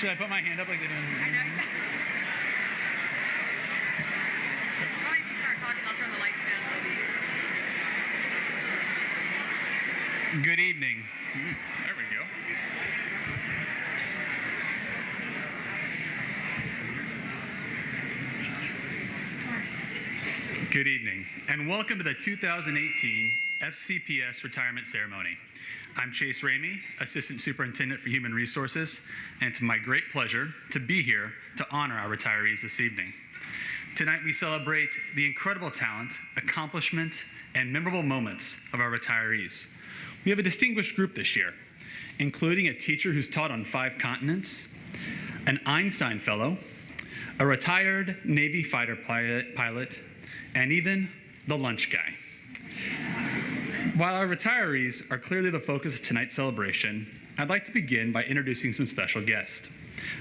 Should I put my hand up like they do? I know exactly. Probably if you start talking, they'll turn the lights down maybe. Good evening. There we go. Good evening, and welcome to the 2018 FCPS Retirement Ceremony. I'm Chase Ramey, Assistant Superintendent for Human Resources, and it's my great pleasure to be here to honor our retirees this evening. Tonight we celebrate the incredible talent, accomplishment, and memorable moments of our retirees. We have a distinguished group this year, including a teacher who's taught on 5 continents, an Einstein Fellow, a retired Navy fighter pilot, and even the lunch guy. While our retirees are clearly the focus of tonight's celebration, I'd like to begin by introducing some special guests.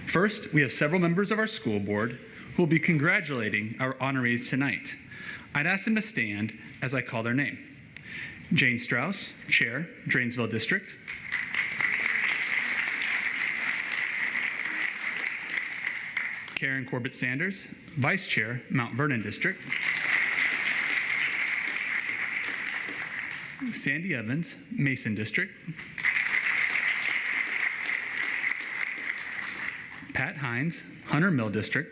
First, we have several members of our school board who will be congratulating our honorees tonight. I'd ask them to stand as I call their name. Jane Strauss, Chair, Drainesville District. Karen Corbett Sanders, Vice Chair, Mount Vernon District. Sandy Evans, Mason District. Pat Hines, Hunter Mill District.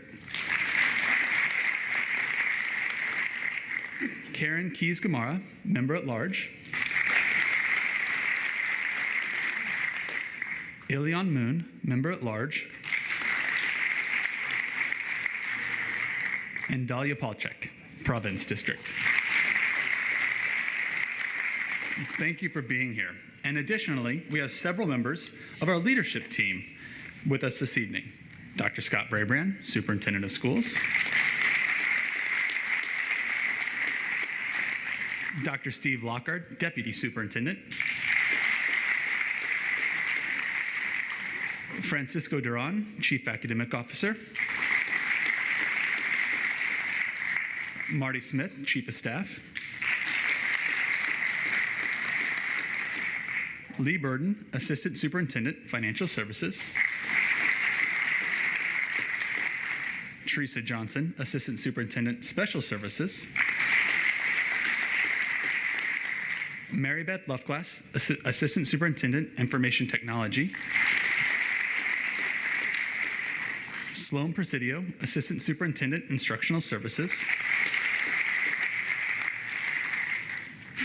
Karen Keys Gamara, Member at Large. Ilion Moon, Member at Large. And Dahlia Palchek, Province District. Thank you for being here. And additionally, we have several members of our leadership team with us this evening. Dr. Scott Brabrand, Superintendent of Schools. Dr. Steve Lockhart, Deputy Superintendent. Francisco Duran, Chief Academic Officer. Marty Smith, Chief of Staff. Lee Burden, Assistant Superintendent, Financial Services. Teresa Johnson, Assistant Superintendent, Special Services. Mary Beth Lufglass, Assistant Superintendent, Information Technology. Sloan Presidio, Assistant Superintendent, Instructional Services.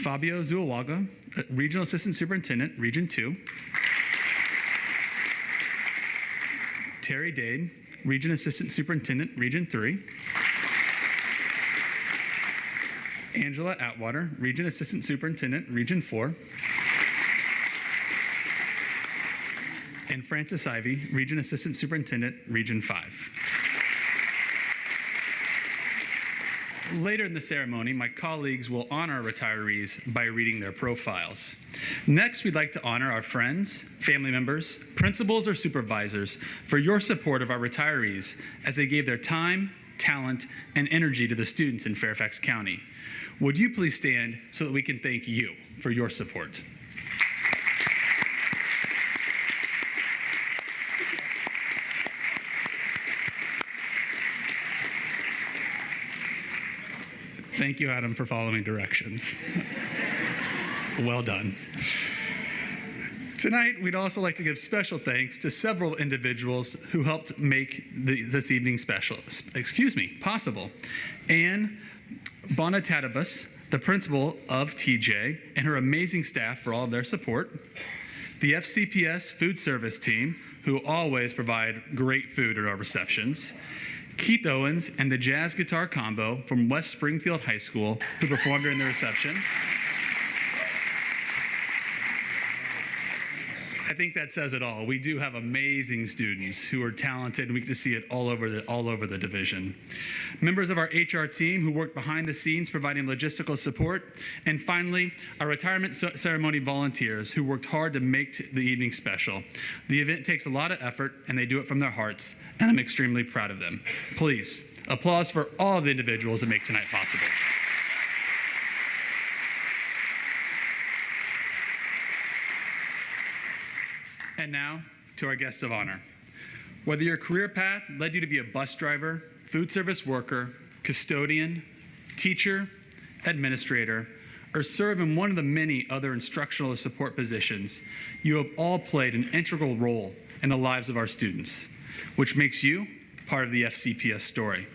Fabio Zuawaga, Regional Assistant Superintendent, Region 2. Terry Dade, Region Assistant Superintendent, Region 3. Angela Atwater, Region Assistant Superintendent, Region 4. And Francis Ivey, Region Assistant Superintendent, Region 5. Later in the ceremony, my colleagues will honor retirees by reading their profiles. Next, we'd like to honor our friends, family members, principals, or supervisors for your support of our retirees as they gave their time, talent, and energy to the students in Fairfax County. Would you please stand so that we can thank you for your support? Thank you, Adam, for following directions. Well done. Tonight, we'd also like to give special thanks to several individuals who helped make this evening possible. Anne Bonatadabus, the principal of TJ, and her amazing staff for all of their support. The FCPS food service team, who always provide great food at our receptions. Keith Owens and the jazz guitar combo from West Springfield High School, who performed during the reception. I think that says it all. We do have amazing students who are talented, and we get to see it all over the division. Members of our HR team who worked behind the scenes providing logistical support. And finally, our retirement ceremony volunteers who worked hard to make the evening special. The event takes a lot of effort, and they do it from their hearts, and I'm extremely proud of them. Please, applause for all of the individuals that make tonight possible. And now, to our guest of honor. Whether your career path led you to be a bus driver, food service worker, custodian, teacher, administrator, or serve in one of the many other instructional or support positions, you have all played an integral role in the lives of our students, which makes you part of the FCPS story.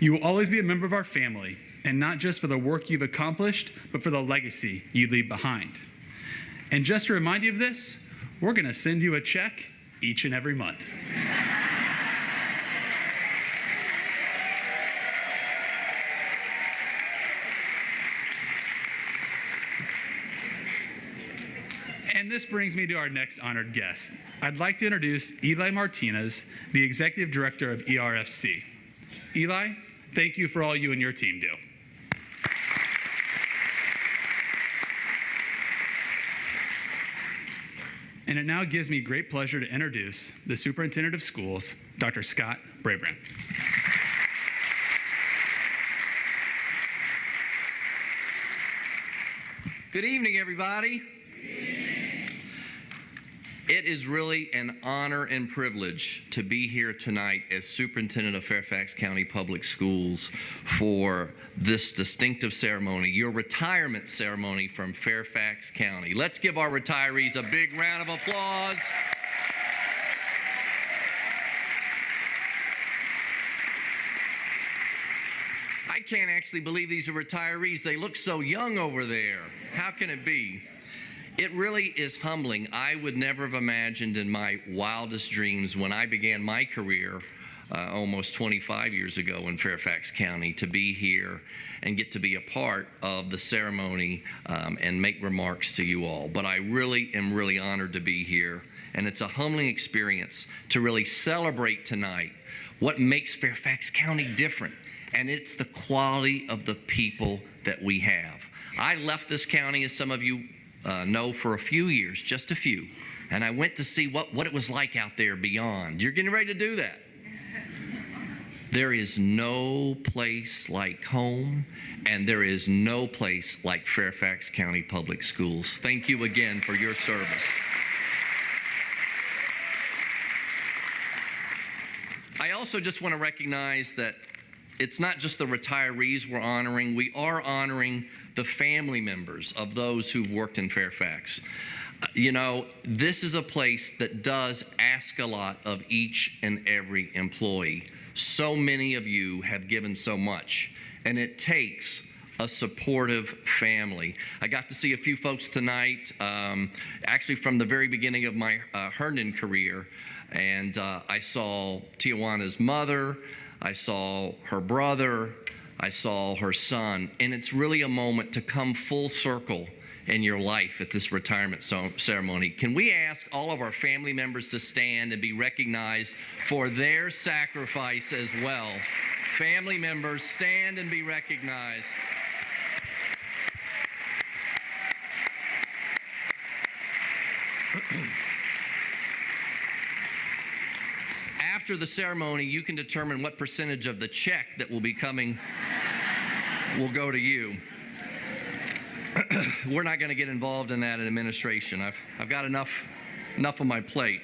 You will always be a member of our family, and not just for the work you've accomplished, but for the legacy you leave behind. And just to remind you of this, we're going to send you a check each and every month. And this brings me to our next honored guest. I'd like to introduce Eli Martinez, the Executive Director of ERFC. Eli, thank you for all you and your team do. And it now gives me great pleasure to introduce the Superintendent of Schools, Dr. Scott Brabrand. Good evening, everybody. It is really an honor and privilege to be here tonight as Superintendent of Fairfax County Public Schools for this distinctive ceremony, your retirement ceremony from Fairfax County. Let's give our retirees a big round of applause. I can't actually believe these are retirees. They look so young over there. How can it be? It really is humbling. I would never have imagined in my wildest dreams when I began my career almost 25 years ago in Fairfax County to be here and get to be a part of the ceremony and make remarks to you all. But I really am honored to be here, and it's a humbling experience to really celebrate tonight what makes Fairfax County different, and it's the quality of the people that we have. I left this county, as some of you know, for a few years, just a few, and I went to see what it was like out there beyond. You're getting ready to do that. There is no place like home, and there is no place like Fairfax County Public Schools. Thank you again for your service. I also just want to recognize that it's not just the retirees we're honoring. We are honoring the family members of those who've worked in Fairfax. You know, this is a place that does ask a lot of each and every employee. So many of you have given so much, and it takes a supportive family. I got to see a few folks tonight, actually from the very beginning of my Herndon career, and I saw Tijuana's mother, I saw her brother, I saw her son, and it's really a moment to come full circle in your life at this retirement ceremony. Can we ask all of our family members to stand and be recognized for their sacrifice as well? Family members, stand and be recognized. After the ceremony, you can determine what percentage of the check that will be coming will go to you. We're not going to get involved in that in administration. I've got enough on my plate.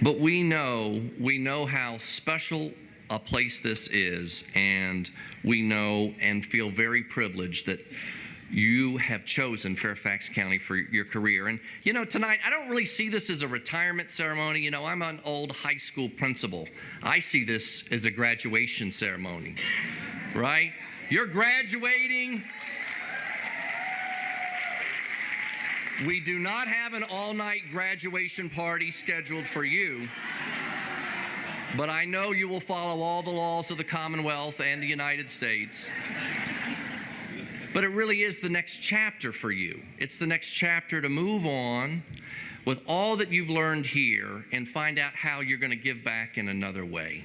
But we know how special a place this is, and we know and feel very privileged that you have chosen Fairfax County for your career. And, you know, tonight, I don't really see this as a retirement ceremony. You know, I'm an old high school principal. I see this as a graduation ceremony, right? You're graduating. We do not have an all-night graduation party scheduled for you, but I know you will follow all the laws of the Commonwealth and the United States. But it really is the next chapter for you. It's the next chapter to move on with all that you've learned here and find out how you're going to give back in another way.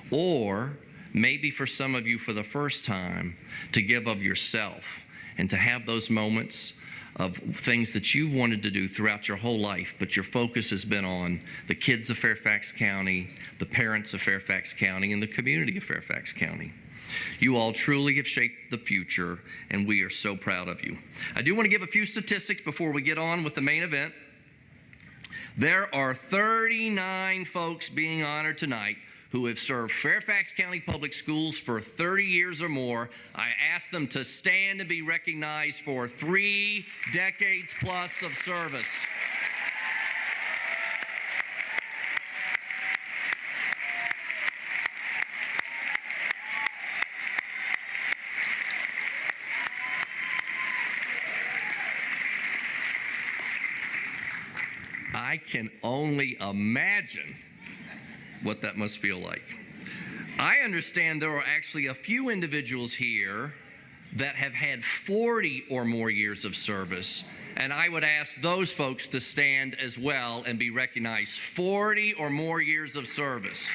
Or maybe for some of you for the first time, to give of yourself and to have those moments of things that you've wanted to do throughout your whole life, but your focus has been on the kids of Fairfax County, the parents of Fairfax County, and the community of Fairfax County. You all truly have shaped the future, and we are so proud of you. I do want to give a few statistics before we get on with the main event. There are 39 folks being honored tonight who have served Fairfax County Public Schools for 30 years or more. I ask them to stand and be recognized for 3 decades plus of service. I can only imagine what that must feel like. I understand there are actually a few individuals here that have had 40 or more years of service, and I would ask those folks to stand as well and be recognized. 40 or more years of service.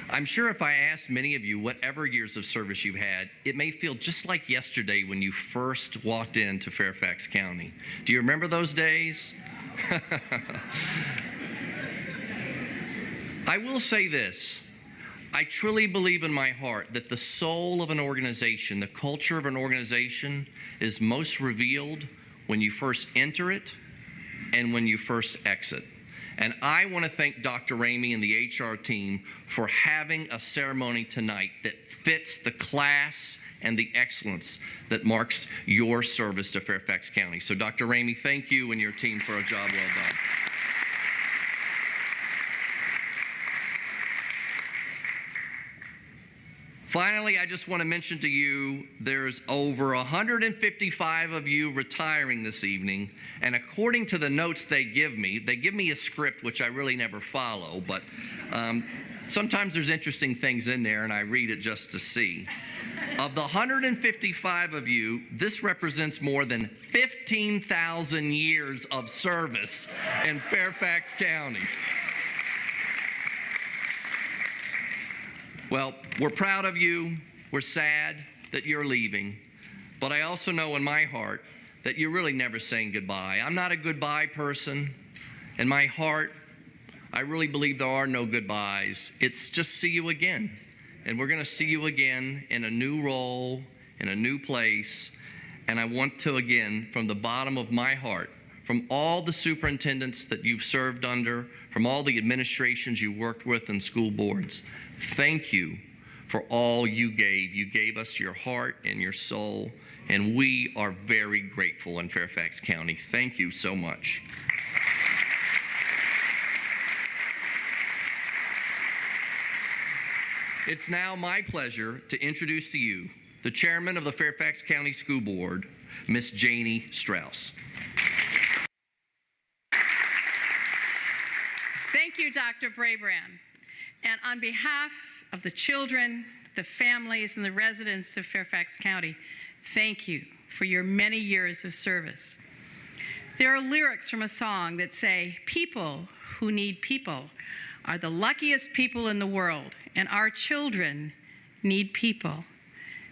I'm sure if I asked many of you whatever years of service you've had, it may feel just like yesterday when you first walked into Fairfax County. Do you remember those days? I will say this. I truly believe in my heart that the soul of an organization, the culture of an organization, is most revealed when you first enter it and when you first exit. And I want to thank Dr. Ramey and the HR team for having a ceremony tonight that fits the class and the excellence that marks your service to Fairfax County. So Dr. Ramey, thank you and your team for a job well done. Finally, I just want to mention to you, there's over 155 of you retiring this evening, and according to the notes they give me a script which I really never follow, but sometimes there's interesting things in there, and I read it just to see. Of the 155 of you, this represents more than 15,000 years of service in Fairfax County. Well, we're proud of you. We're sad that you're leaving. But I also know in my heart that you're really never saying goodbye. I'm not a goodbye person. In my heart, I really believe there are no goodbyes. It's just see you again. And we're going to see you again in a new role, in a new place. And I want to, again, from the bottom of my heart, from all the superintendents that you've served under, from all the administrations you worked with and school boards, thank you for all you gave. You gave us your heart and your soul, and we are very grateful in Fairfax County. Thank you so much. It's now my pleasure to introduce to you the chairman of the Fairfax County School Board, Miss Janie Strauss. Thank you, Dr. Brabrand. And on behalf of the children, the families, and the residents of Fairfax County, thank you for your many years of service. There are lyrics from a song that say, "People who need people are the luckiest people in the world, and our children need people.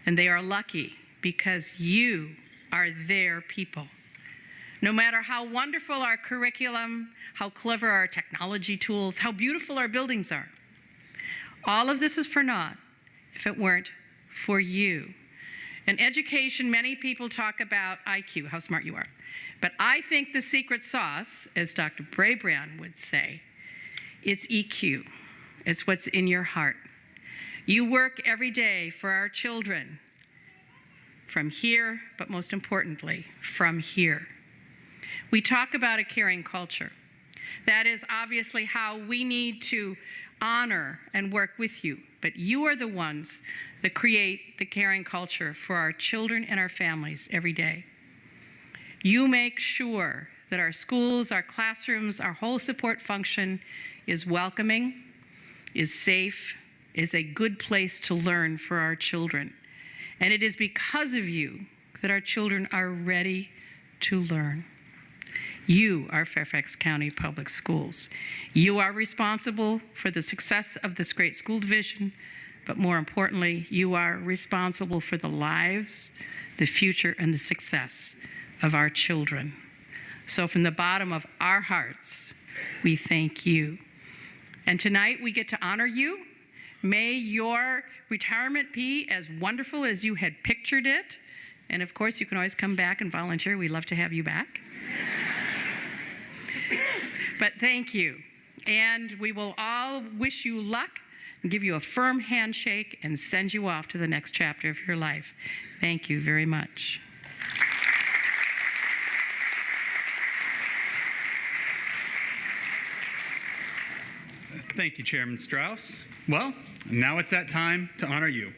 And they are lucky because you are their people." No matter how wonderful our curriculum, how clever our technology tools, how beautiful our buildings are, all of this is for naught if it weren't for you. In education, many people talk about IQ, how smart you are. But I think the secret sauce, as Dr. Brabrand would say, it's EQ. It's what's in your heart. You work every day for our children from here, but most importantly, from here. We talk about a caring culture. That is obviously how we need to honor and work with you, but you are the ones that create the caring culture for our children and our families every day. You make sure that our schools, our classrooms, our whole support function is welcoming, is safe, is a good place to learn for our children. And it is because of you that our children are ready to learn. You are Fairfax County Public Schools. You are responsible for the success of this great school division, but more importantly, you are responsible for the lives, the future, and the success of our children. So from the bottom of our hearts, We thank you. And tonight we get to honor you. May your retirement be as wonderful as you had pictured it. And of course, you can always come back and volunteer. We'd love to have you back. But thank you. And we will all wish you luck and give you a firm handshake and send you off to the next chapter of your life. Thank you very much. Thank you, Chairman Strauss. Well, now it's that time to honor you.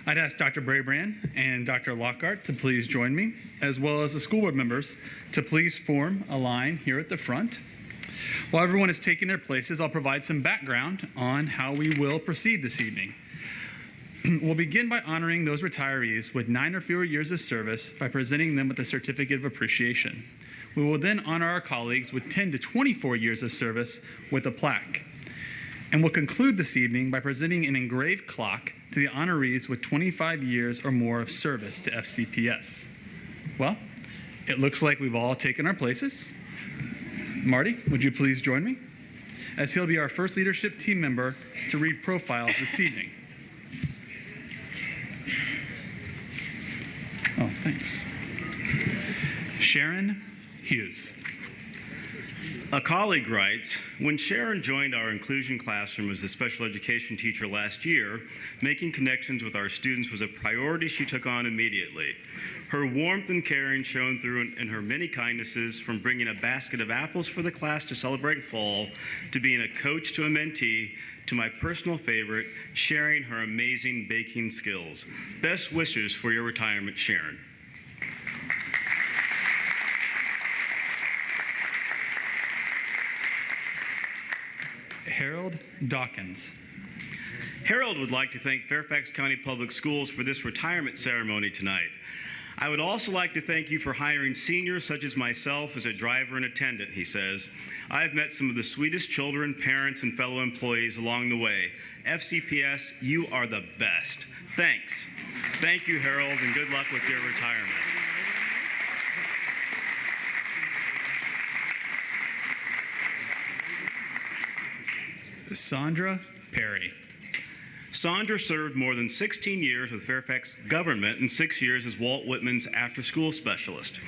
I'd ask Dr. Brabrand and Dr. Lockhart to please join me, as well as the school board members to please form a line here at the front. While everyone is taking their places, I'll provide some background on how we will proceed this evening. We'll begin by honoring those retirees with 9 or fewer years of service by presenting them with a certificate of appreciation. We will then honor our colleagues with 10 to 24 years of service with a plaque. And we'll conclude this evening by presenting an engraved clock to the honorees with 25 years or more of service to FCPS. Well, it looks like we've all taken our places. Marty, would you please join me? As he'll be our first leadership team member to read profiles this evening. Oh, thanks. Sharon Hughes. A colleague writes, when Sharon joined our inclusion classroom as a special education teacher last year, making connections with our students was a priority she took on immediately. Her warmth and caring shone through in her many kindnesses, from bringing a basket of apples for the class to celebrate fall, to being a coach to a mentee, to my personal favorite, sharing her amazing baking skills. Best wishes for your retirement, Sharon. Harold Dawkins. Harold would like to thank Fairfax County Public Schools for this retirement ceremony tonight. I would also like to thank you for hiring seniors such as myself as a driver and attendant, he says. I have met some of the sweetest children, parents, and fellow employees along the way. FCPS, you are the best. Thanks. Thank you, Harold, and good luck with your retirement. Sandra Perry. Sandra served more than 16 years with Fairfax government and 6 years as Walt Whitman's after-school specialist.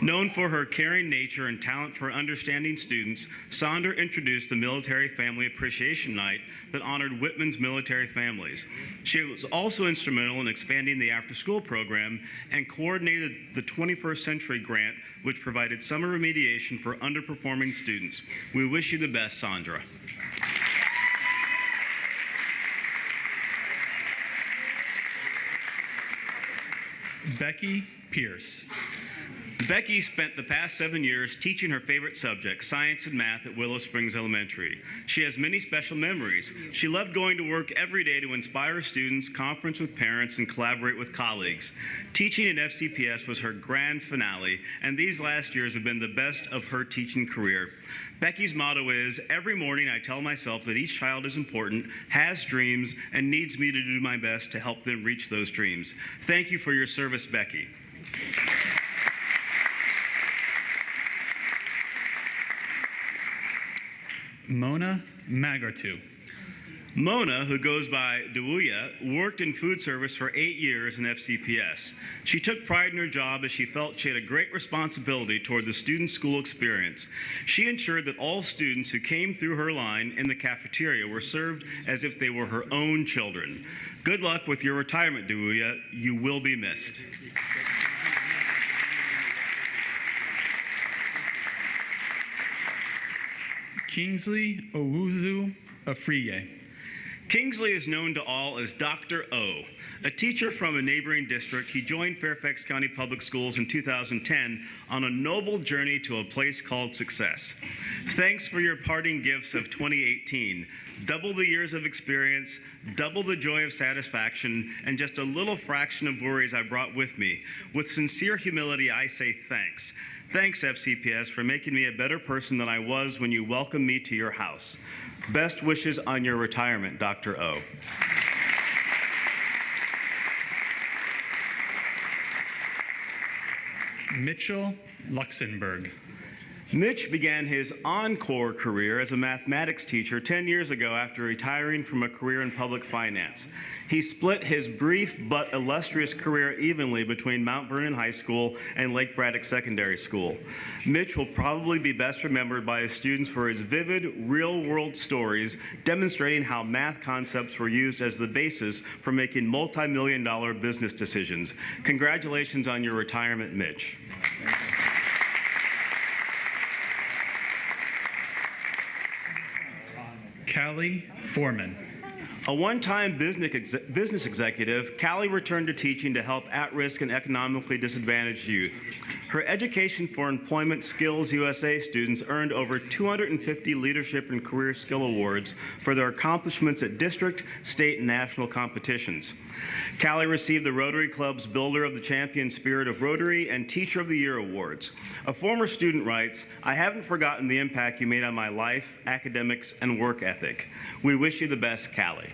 Known for her caring nature and talent for understanding students, Sandra introduced the Military Family Appreciation Night that honored Whitman's military families. She was also instrumental in expanding the after-school program and coordinated the 21st Century Grant, which provided summer remediation for underperforming students. We wish you the best, Sandra. Becky Pierce. Becky spent the past 7 years teaching her favorite subject, science and math, at Willow Springs Elementary. She has many special memories. She loved going to work every day to inspire students, conference with parents, and collaborate with colleagues. Teaching at FCPS was her grand finale, and these last years have been the best of her teaching career. Becky's motto is, every morning I tell myself that each child is important, has dreams, and needs me to do my best to help them reach those dreams. Thank you for your service, Becky. Mona Magartu. Mona, who goes by Dewuya, worked in food service for 8 years in FCPS. She took pride in her job as she felt she had a great responsibility toward the student school experience. She ensured that all students who came through her line in the cafeteria were served as if they were her own children. Good luck with your retirement, Dewuya. You will be missed. Kingsley Owuzu Afriye. Kingsley is known to all as Dr. O. A teacher from a neighboring district, he joined Fairfax County Public Schools in 2010 on a noble journey to a place called success. Thanks for your parting gifts of 2018. Double the years of experience, double the joy of satisfaction, and just a little fraction of worries I brought with me. With sincere humility, I say thanks. Thanks, FCPS, for making me a better person than I was when you welcomed me to your house. Best wishes on your retirement, Dr. O. Mitchell Luxembourg. Mitch began his encore career as a mathematics teacher 10 years ago after retiring from a career in public finance. He split his brief but illustrious career evenly between Mount Vernon High School and Lake Braddock Secondary School. Mitch will probably be best remembered by his students for his vivid, real-world stories demonstrating how math concepts were used as the basis for making multi-million-dollar business decisions. Congratulations on your retirement, Mitch. Callie Foreman. A one-time business executive, Callie returned to teaching to help at-risk and economically disadvantaged youth. Her Education for Employment Skills USA students earned over 250 leadership and career skill awards for their accomplishments at district, state, and national competitions. Callie received the Rotary Club's Builder of the Champion Spirit of Rotary and Teacher of the Year awards. A former student writes, "I haven't forgotten the impact you made on my life, academics, and work ethic. We wish you the best, Callie."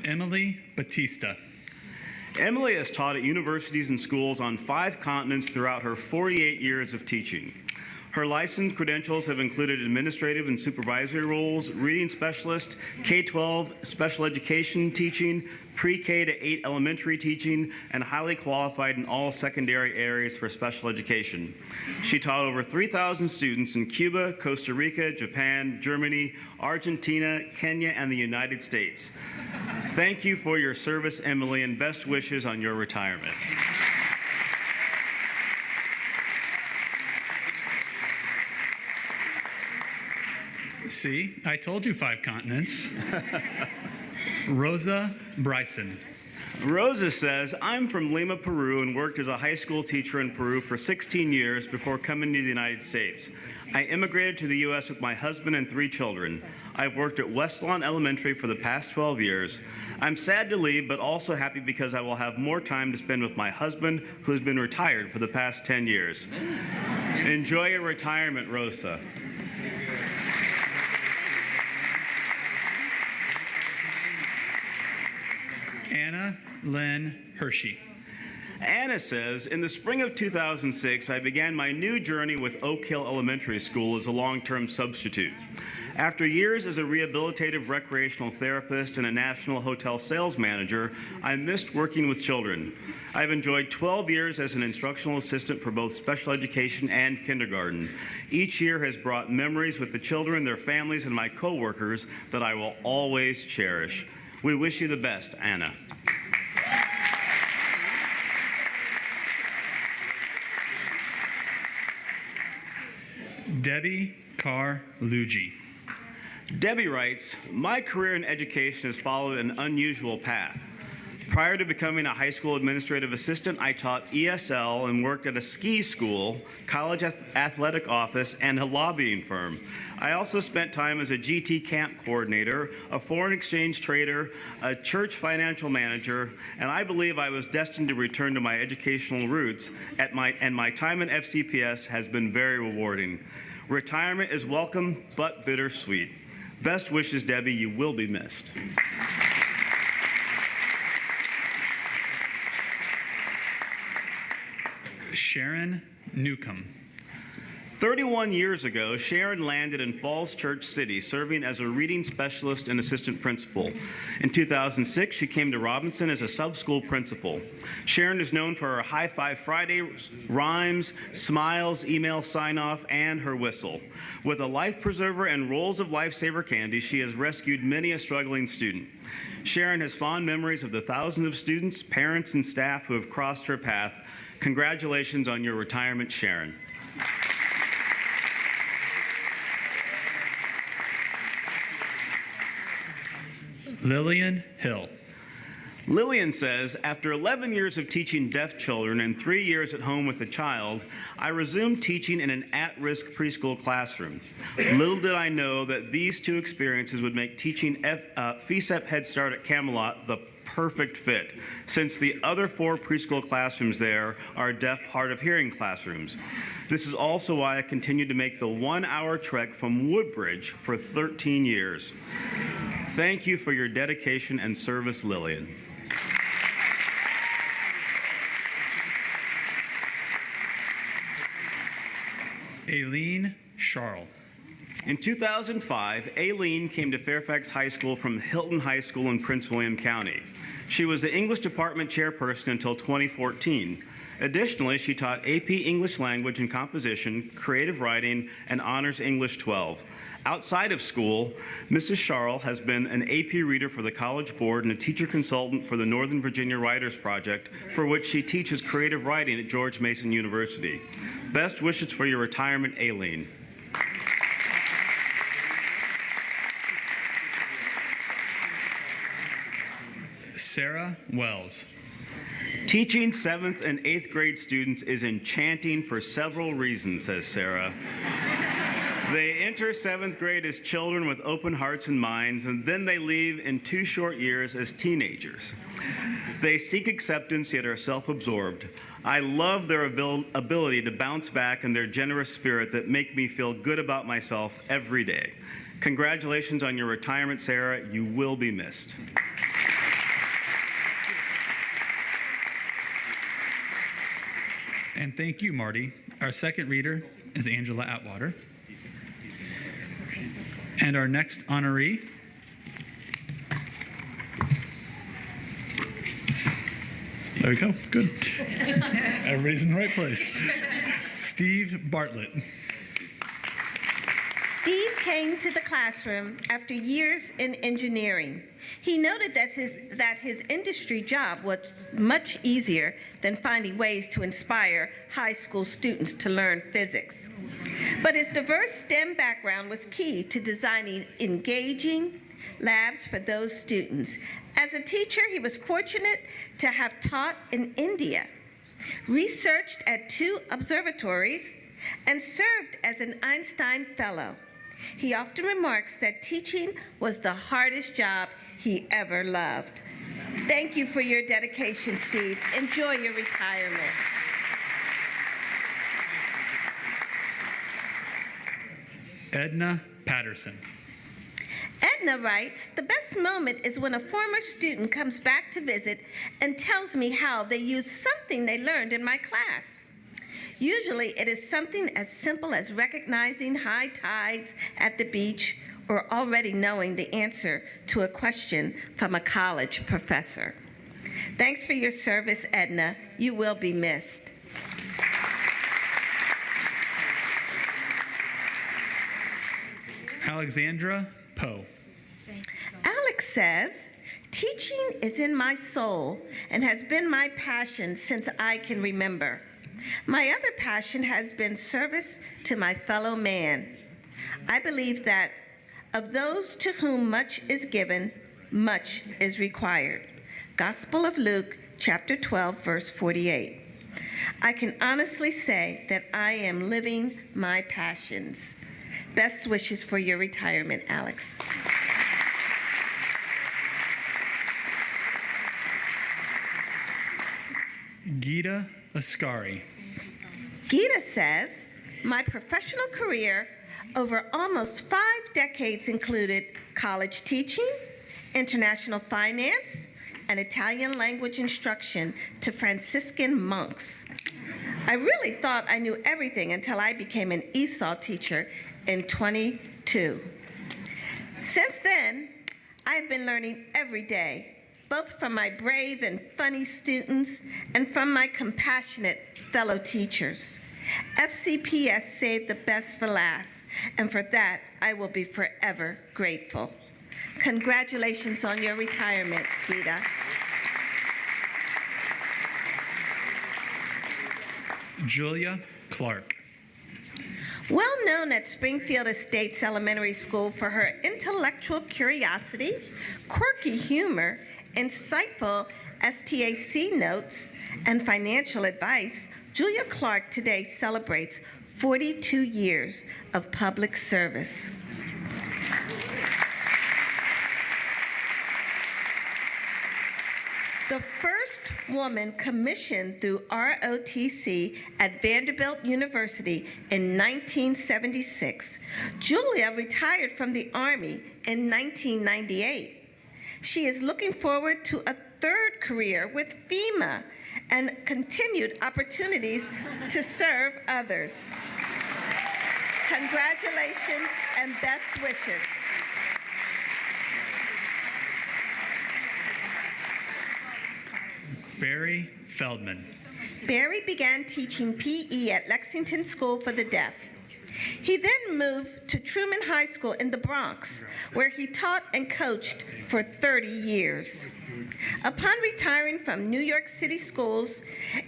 Emily Batista. Emily has taught at universities and schools on 5 continents throughout her 48 years of teaching. Her licensed credentials have included administrative and supervisory roles, reading specialist, K-12 special education teaching, pre-K to 8 elementary teaching, and highly qualified in all secondary areas for special education. She taught over 3,000 students in Cuba, Costa Rica, Japan, Germany, Argentina, Kenya, and the United States. Thank you for your service, Emily, and best wishes on your retirement. See, I told you 5 continents. Rosa Bryson. Rosa says, "I'm from Lima, Peru, and worked as a high school teacher in Peru for 16 years before coming to the United States. I immigrated to the U.S. with my husband and 3 children. I've worked at Westlawn Elementary for the past 12 years. I'm sad to leave, but also happy because I will have more time to spend with my husband, who has been retired for the past 10 years. Enjoy your retirement, Rosa." Anna Lynn Hershey. Anna says, "In the spring of 2006, I began my new journey with Oak Hill Elementary School as a long-term substitute. After years as a rehabilitative recreational therapist and a national hotel sales manager, I missed working with children. I've enjoyed 12 years as an instructional assistant for both special education and kindergarten. Each year has brought memories with the children, their families, and my coworkers that I will always cherish. We wish you the best, Anna." Debbie Carlucci. Debbie writes, "My career in education has followed an unusual path. Prior to becoming a high school administrative assistant, I taught ESL and worked at a ski school, college athletic office, and a lobbying firm. I also spent time as a GT camp coordinator, a foreign exchange trader, a church financial manager, and I believe I was destined to return to my educational roots, and my time in FCPS has been very rewarding. Retirement is welcome, but bittersweet. Best wishes, Debbie. You will be missed." Sharon Newcomb. 31 years ago, Sharon landed in Falls Church City, serving as a reading specialist and assistant principal. In 2006, she came to Robinson as a sub-school principal. Sharon is known for her High Five Friday rhymes, smiles, email sign-off, and her whistle. With a life preserver and rolls of lifesaver candy, she has rescued many a struggling student. Sharon has fond memories of the thousands of students, parents, and staff who have crossed her path. Congratulations on your retirement, Sharon. Lillian Hill. Lillian says, "After 11 years of teaching deaf children and 3 years at home with a child, I resumed teaching in an at-risk preschool classroom. Little did I know that these 2 experiences would make teaching FCPS Head Start at Camelot the perfect fit, since the other 4 preschool classrooms there are deaf, hard of hearing classrooms. This is also why I continued to make the 1-hour trek from Woodbridge for 13 years. Thank you for your dedication and service, Lillian." Aileen Charles. In 2005, Aileen came to Fairfax High School from Hilton High School in Prince William County. She was the English department chairperson until 2014. Additionally, she taught AP English Language and Composition, Creative Writing, and Honors English 12. Outside of school, Mrs. Charles has been an AP reader for the College Board and a teacher consultant for the Northern Virginia Writers Project, for which she teaches creative writing at George Mason University. Best wishes for your retirement, Aileen. Sarah Wells. Teaching 7th and 8th grade students is enchanting for several reasons, says Sarah. They enter 7th grade as children with open hearts and minds, and then they leave in 2 short years as teenagers. They seek acceptance yet are self-absorbed. I love their ability to bounce back and their generous spirit that make me feel good about myself every day. Congratulations on your retirement, Sarah. You will be missed. And thank you, Marty. Our second reader is Angela Atwater. And our next honoree there we go. Good. Everybody's in the right place. Steve Bartlett. Steve came to the classroom after years in engineering. He noted that his industry job was much easier than finding ways to inspire high school students to learn physics. But his diverse STEM background was key to designing engaging labs for those students. As a teacher, he was fortunate to have taught in India, researched at 2 observatories, and served as an Einstein Fellow. He often remarks that teaching was the hardest job he ever loved. Thank you for your dedication, Steve. Enjoy your retirement. Edna Patterson. Edna writes, the best moment is when a former student comes back to visit and tells me how they used something they learned in my class. Usually it is something as simple as recognizing high tides at the beach or already knowing the answer to a question from a college professor. Thanks for your service, Edna. You will be missed. Alexandra Poe. Alex says, teaching is in my soul and has been my passion since I can remember. My other passion has been service to my fellow man. I believe that of those to whom much is given, much is required. Gospel of Luke, chapter 12, verse 48. I can honestly say that I am living my passions. Best wishes for your retirement, Alex. Gita Ascari. Gita says, my professional career over almost 5 decades included college teaching, international finance, and Italian language instruction to Franciscan monks. I really thought I knew everything until I became an ESOL teacher in 22. Since then, I've been learning every day, both from my brave and funny students and from my compassionate fellow teachers. FCPS saved the best for last, and for that, I will be forever grateful. Congratulations on your retirement, Gita. Julia Clark. Well known at Springfield Estates Elementary School for her intellectual curiosity, quirky humor, insightful STAC notes, and financial advice, Julia Clark today celebrates 42 years of public service. The first woman commissioned through ROTC at Vanderbilt University in 1976, Julia retired from the Army in 1998. She is looking forward to a 3rd career with FEMA and continued opportunities to serve others. Congratulations and best wishes. Barry Feldman. Barry began teaching PE at Lexington School for the Deaf. He then moved to Truman High School in the Bronx, where he taught and coached for 30 years. Upon retiring from New York City schools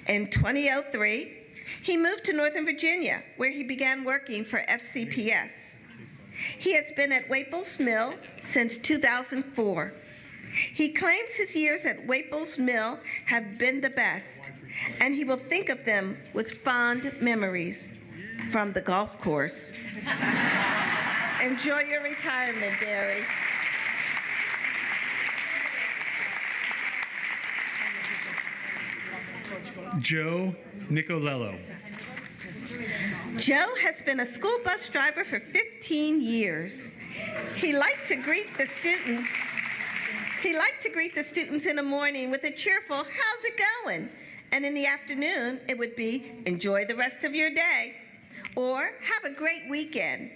in 2003, he moved to Northern Virginia, where he began working for FCPS. He has been at Waples Mill since 2004. He claims his years at Waples Mill have been the best, and he will think of them with fond memories from the golf course. Enjoy your retirement, Barry. Joe Nicolello. Joe has been a school bus driver for 15 years. He liked to greet the students in the morning with a cheerful, "How's it going?" And in the afternoon, it would be, "Enjoy the rest of your day," or "Have a great weekend."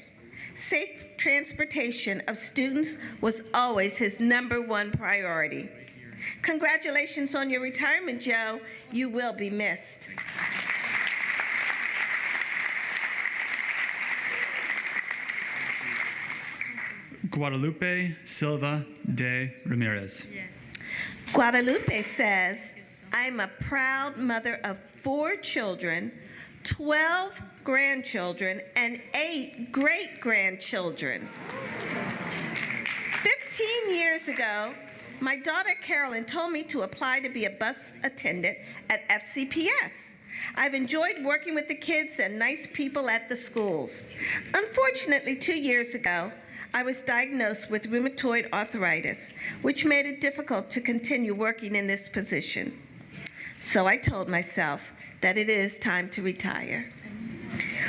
Safe transportation of students was always his #1 priority. Congratulations on your retirement, Joe. You will be missed. Guadalupe Silva de Ramirez. Guadalupe says, "I'm a proud mother of 4 children, 12 grandchildren, and 8 great-grandchildren. 15 years ago, my daughter Carolyn told me to apply to be a bus attendant at FCPS. I've enjoyed working with the kids and nice people at the schools. Unfortunately, 2 years ago, I was diagnosed with rheumatoid arthritis, which made it difficult to continue working in this position. So I told myself that it is time to retire.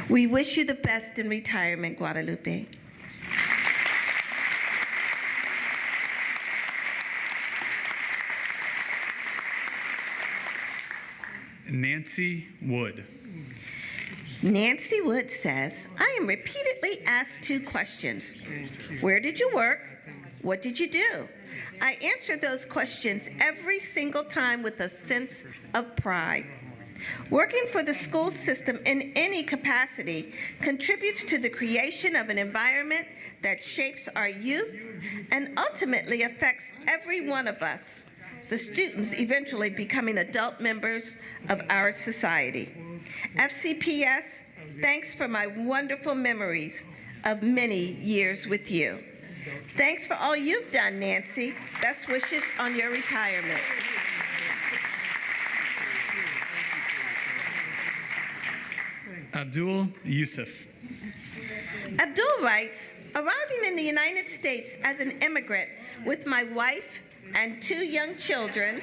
We wish you the best in retirement, Guadalupe." Nancy Wood. Nancy Wood says, "I am repeatedly asked 2 questions. Where did you work? What did you do? I answer those questions every single time with a sense of pride. Working for the school system in any capacity contributes to the creation of an environment that shapes our youth and ultimately affects every one of us, the students eventually becoming adult members of our society. FCPS, thanks for my wonderful memories of many years with you." Thanks for all you've done, Nancy. Best wishes on your retirement. Abdul Yusuf. Abdul writes, "Arriving in the United States as an immigrant with my wife and 2 young children,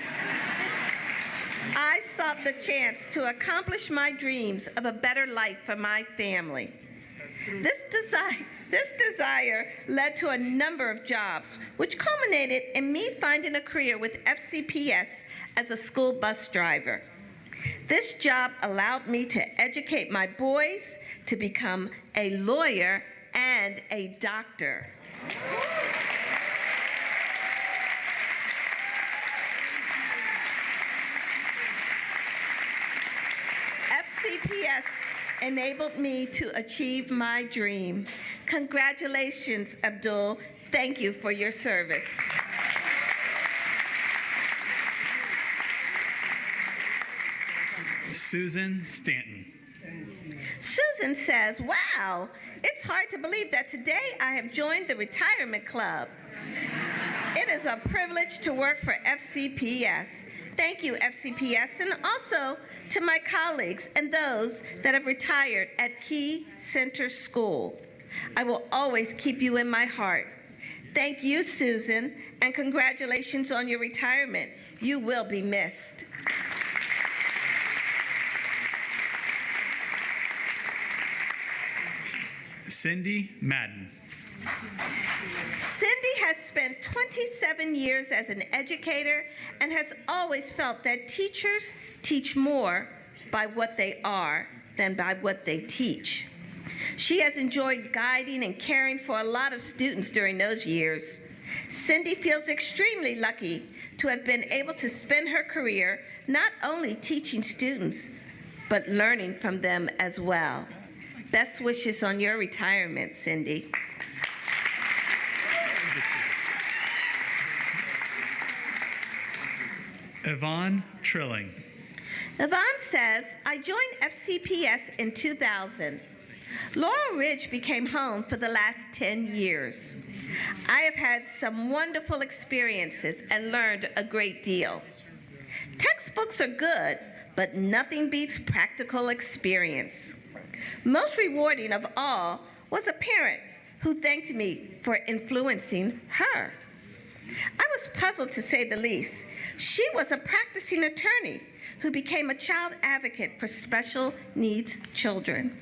I sought the chance to accomplish my dreams of a better life for my family. This desire led to a number of jobs, which culminated in me finding a career with FCPS as a school bus driver. This job allowed me to educate my boys to become a lawyer and a doctor. FCPS enabled me to achieve my dream. Congratulations, Abdul. Thank you for your service." Susan Stanton. Susan says, "Wow, it's hard to believe that today I have joined the retirement club. It is a privilege to work for FCPS. Thank you, FCPS, and also to my colleagues and those that have retired at Key Center School. I will always keep you in my heart. Thank you, Susan, and congratulations on your retirement. You will be missed." Cindy Madden. Cindy has spent 27 years as an educator and has always felt that teachers teach more by what they are than by what they teach. She has enjoyed guiding and caring for a lot of students during those years. Cindy feels extremely lucky to have been able to spend her career not only teaching students, but learning from them as well. Best wishes on your retirement, Cindy. Yvonne Trilling. Yvonne says, I joined FCPS in 2000. Laurel Ridge became home for the last 10 years. I have had some wonderful experiences and learned a great deal. Textbooks are good, but nothing beats practical experience. Most rewarding of all was a parent who thanked me for influencing her. I was puzzled, to say the least. She was a practicing attorney who became a child advocate for special needs children.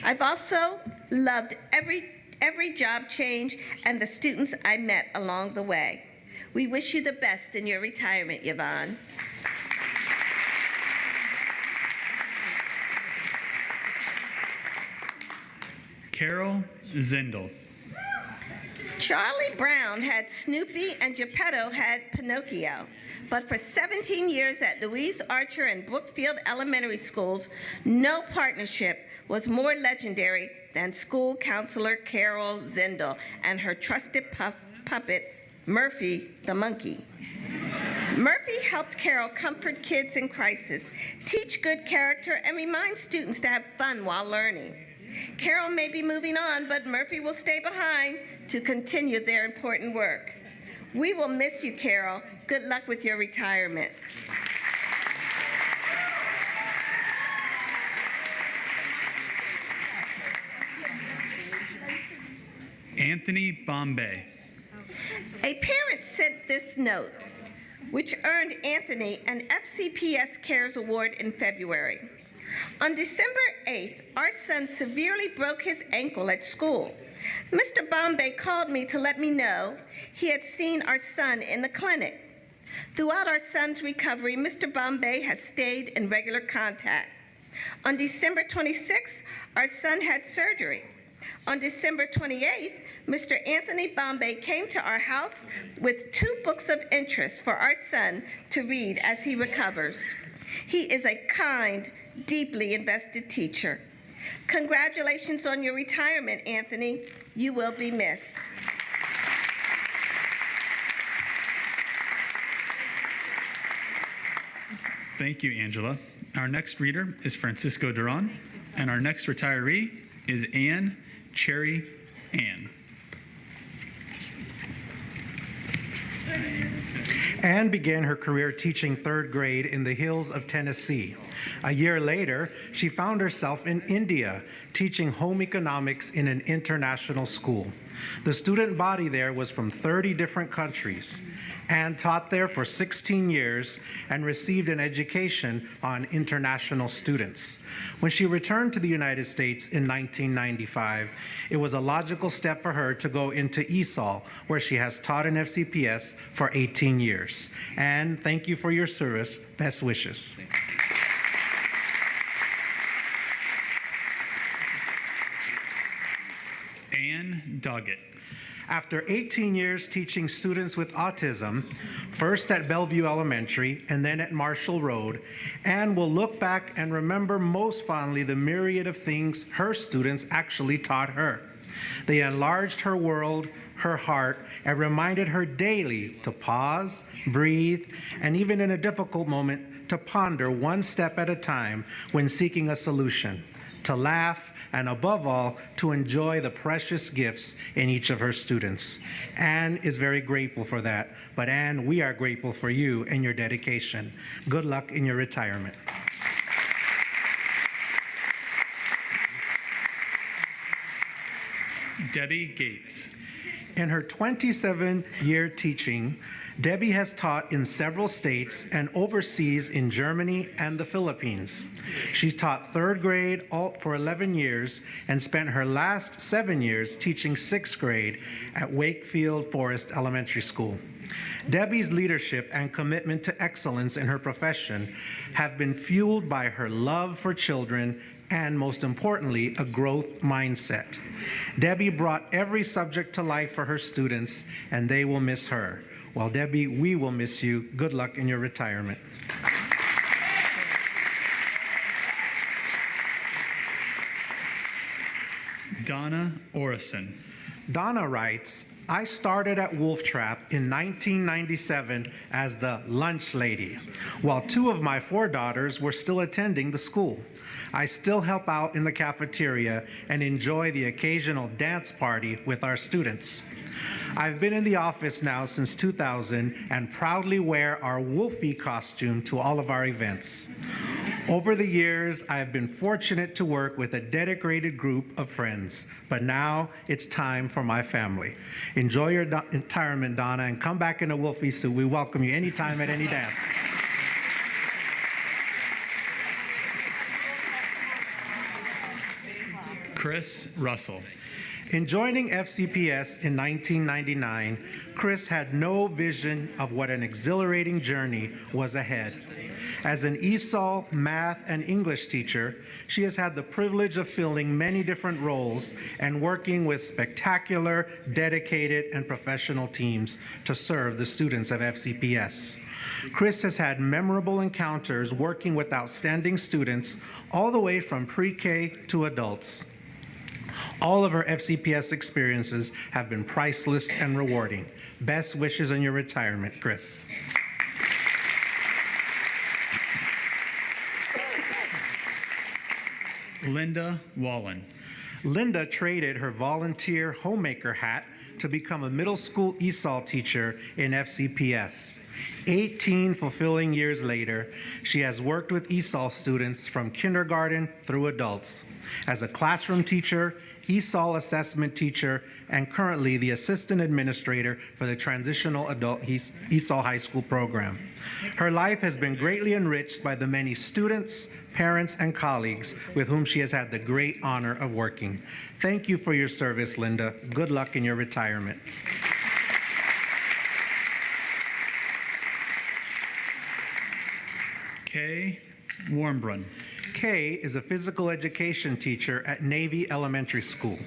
I've also loved every job change and the students I met along the way. We wish you the best in your retirement, Yvonne. Carol Zindel. Charlie Brown had Snoopy and Geppetto had Pinocchio. But for 17 years at Louise Archer and Brookfield Elementary Schools, no partnership was more legendary than school counselor Carol Zindel and her trusted puppet, Murphy the monkey. Murphy helped Carol comfort kids in crisis, teach good character, and remind students to have fun while learning. Carol may be moving on, but Murphy will stay behind to continue their important work. We will miss you, Carol. Good luck with your retirement. Anthony Bombay. A parent sent this note, which earned Anthony an FCPS Cares Award in February. On December 8th, our son severely broke his ankle at school. Mr. Bombay called me to let me know he had seen our son in the clinic. Throughout our son's recovery, Mr. Bombay has stayed in regular contact. On December 26th, our son had surgery. On December 28th, Mr. Anthony Bombay came to our house with 2 books of interest for our son to read as he recovers. He is a kind, deeply invested teacher. Congratulations on your retirement, Anthony. You will be missed. Thank you, Angela. Our next reader is Francisco Duran, and our next retiree is Ann Cherry Ann. Anne began her career teaching 3rd grade in the hills of Tennessee. A year later, she found herself in India teaching home economics in an international school. The student body there was from 30 different countries. Anne taught there for 16 years and received an education on international students. When she returned to the United States in 1995, it was a logical step for her to go into ESOL, where she has taught in FCPS for 18 years. Anne, thank you for your service. Best wishes. Ann Doggett. After 18 years teaching students with autism, first at Bellevue Elementary and then at Marshall Road, Anne will look back and remember most fondly the myriad of things her students actually taught her. They enlarged her world, her heart, and reminded her daily to pause, breathe, and even in a difficult moment, to ponder one step at a time when seeking a solution, to laugh, and above all, to enjoy the precious gifts in each of her students. Anne is very grateful for that, but Anne, we are grateful for you and your dedication. Good luck in your retirement. Debbie Gates. In her 27-year teaching, Debbie has taught in several states and overseas in Germany and the Philippines. She's taught 3rd grade for 11 years and spent her last 7 years teaching 6th grade at Wakefield Forest Elementary School. Debbie's leadership and commitment to excellence in her profession have been fueled by her love for children and most importantly, a growth mindset. Debbie brought every subject to life for her students, and they will miss her. Well, Debbie, we will miss you. Good luck in your retirement. Donna Orison. Donna writes, I started at Wolf Trap in 1997 as the lunch lady, while 2 of my 4 daughters were still attending the school. I still help out in the cafeteria and enjoy the occasional dance party with our students. I've been in the office now since 2000 and proudly wear our Wolfie costume to all of our events. Over the years, I have been fortunate to work with a dedicated group of friends, but now it's time for my family. Enjoy your retirement, Donna, and come back in a Wolfie suit. We welcome you anytime at any dance. Chris Russell. In joining FCPS in 1999, Chris had no vision of what an exhilarating journey was ahead. As an ESOL, math, and English teacher, she has had the privilege of filling many different roles and working with spectacular, dedicated, and professional teams to serve the students of FCPS. Chris has had memorable encounters working with outstanding students all the way from pre-K to adults. All of her FCPS experiences have been priceless and rewarding. Best wishes on your retirement, Chris. Linda Wallen. Linda traded her volunteer homemaker hat to become a middle school ESOL teacher in FCPS. 18 fulfilling years later, she has worked with ESOL students from kindergarten through adults as a classroom teacher, ESOL assessment teacher, and currently the assistant administrator for the transitional adult ESOL high school program. Her life has been greatly enriched by the many students, parents, and colleagues with whom she has had the great honor of working. Thank you for your service, Linda. Good luck in your retirement. Kay Warmbrun. Kay is a physical education teacher at Navy Elementary School.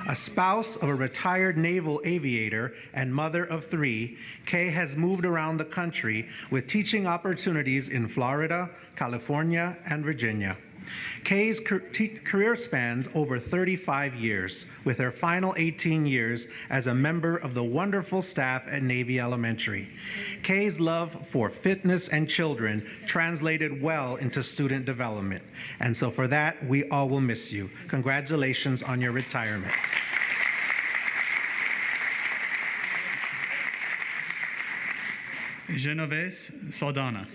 A spouse of a retired naval aviator and mother of 3, Kay has moved around the country with teaching opportunities in Florida, California, and Virginia. Kay's career spans over 35 years, with her final 18 years as a member of the wonderful staff at Navy Elementary. Kay's love for fitness and children translated well into student development, and so for that, we all will miss you. Congratulations on your retirement. Genovese Saldana.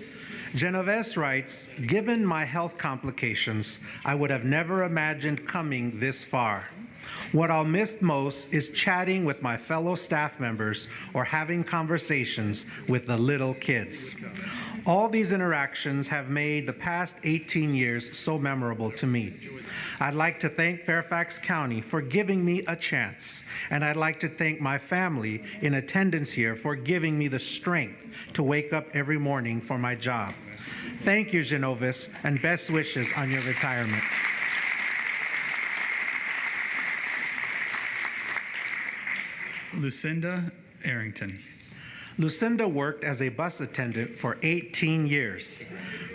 Genovese writes, given my health complications, I would have never imagined coming this far. What I'll miss most is chatting with my fellow staff members or having conversations with the little kids. All these interactions have made the past 18 years so memorable to me. I'd like to thank Fairfax County for giving me a chance, and I'd like to thank my family in attendance here for giving me the strength to wake up every morning for my job. Thank you, Genovis, and best wishes on your retirement. Lucinda Arrington. Lucinda worked as a bus attendant for 18 years.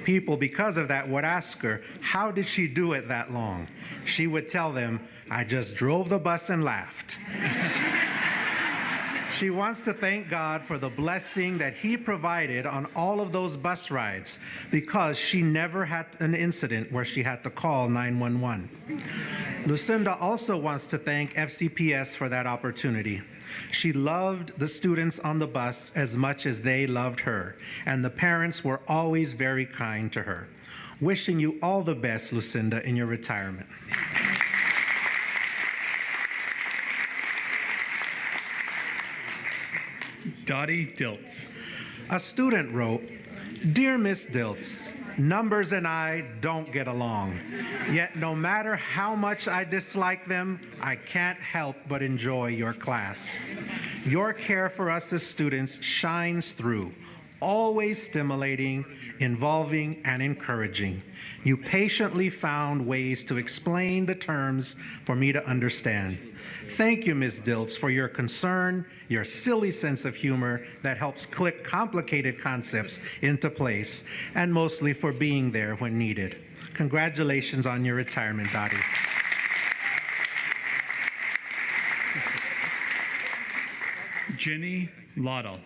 People, because of that, would ask her, how did she do it that long? She would tell them, I just drove the bus and laughed. She wants to thank God for the blessing that He provided on all of those bus rides because she never had an incident where she had to call 911. Lucinda also wants to thank FCPS for that opportunity. She loved the students on the bus as much as they loved her, and the parents were always very kind to her. Wishing you all the best, Lucinda, in your retirement. Dottie Diltz. A student wrote, Dear Miss Diltz, numbers and I don't get along. Yet no matter how much I dislike them, I can't help but enjoy your class. Your care for us as students shines through. always stimulating, involving, and encouraging. You patiently found ways to explain the terms for me to understand. Thank you, Ms. Dilts, for your concern, your silly sense of humor that helps click complicated concepts into place, and mostly for being there when needed. Congratulations on your retirement, Dottie. Jenny Laudel.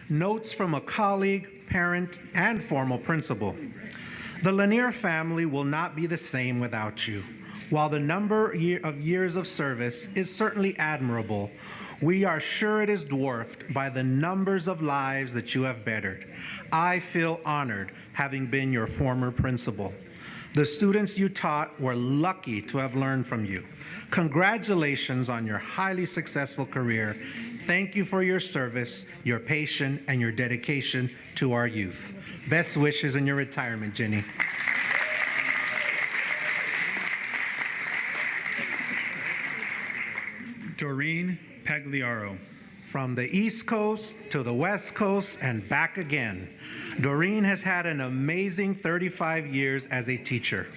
Notes from a colleague, parent, and former principal. The Lanier family will not be the same without you. While the number of years of service is certainly admirable, we are sure it is dwarfed by the numbers of lives that you have bettered. I feel honored having been your former principal. The students you taught were lucky to have learned from you. Congratulations on your highly successful career. Thank you for your service, your patience, and your dedication to our youth. Best wishes in your retirement, Jenny. Doreen Pagliaro. From the East Coast to the West Coast and back again, Doreen has had an amazing 35 years as a teacher.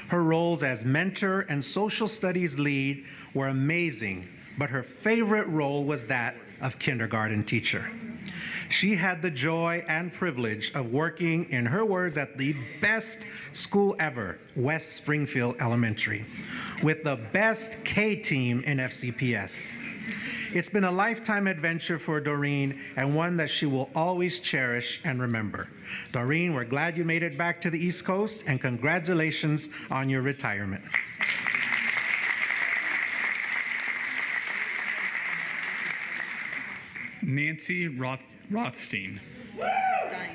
Her roles as mentor and social studies lead were amazing, but her favorite role was that of kindergarten teacher. She had the joy and privilege of working, in her words, at the best school ever, West Springfield Elementary, with the best K team in FCPS. It's been a lifetime adventure for Doreen and one that she will always cherish and remember. Doreen, we're glad you made it back to the East Coast, and congratulations on your retirement. Nancy Rothstein.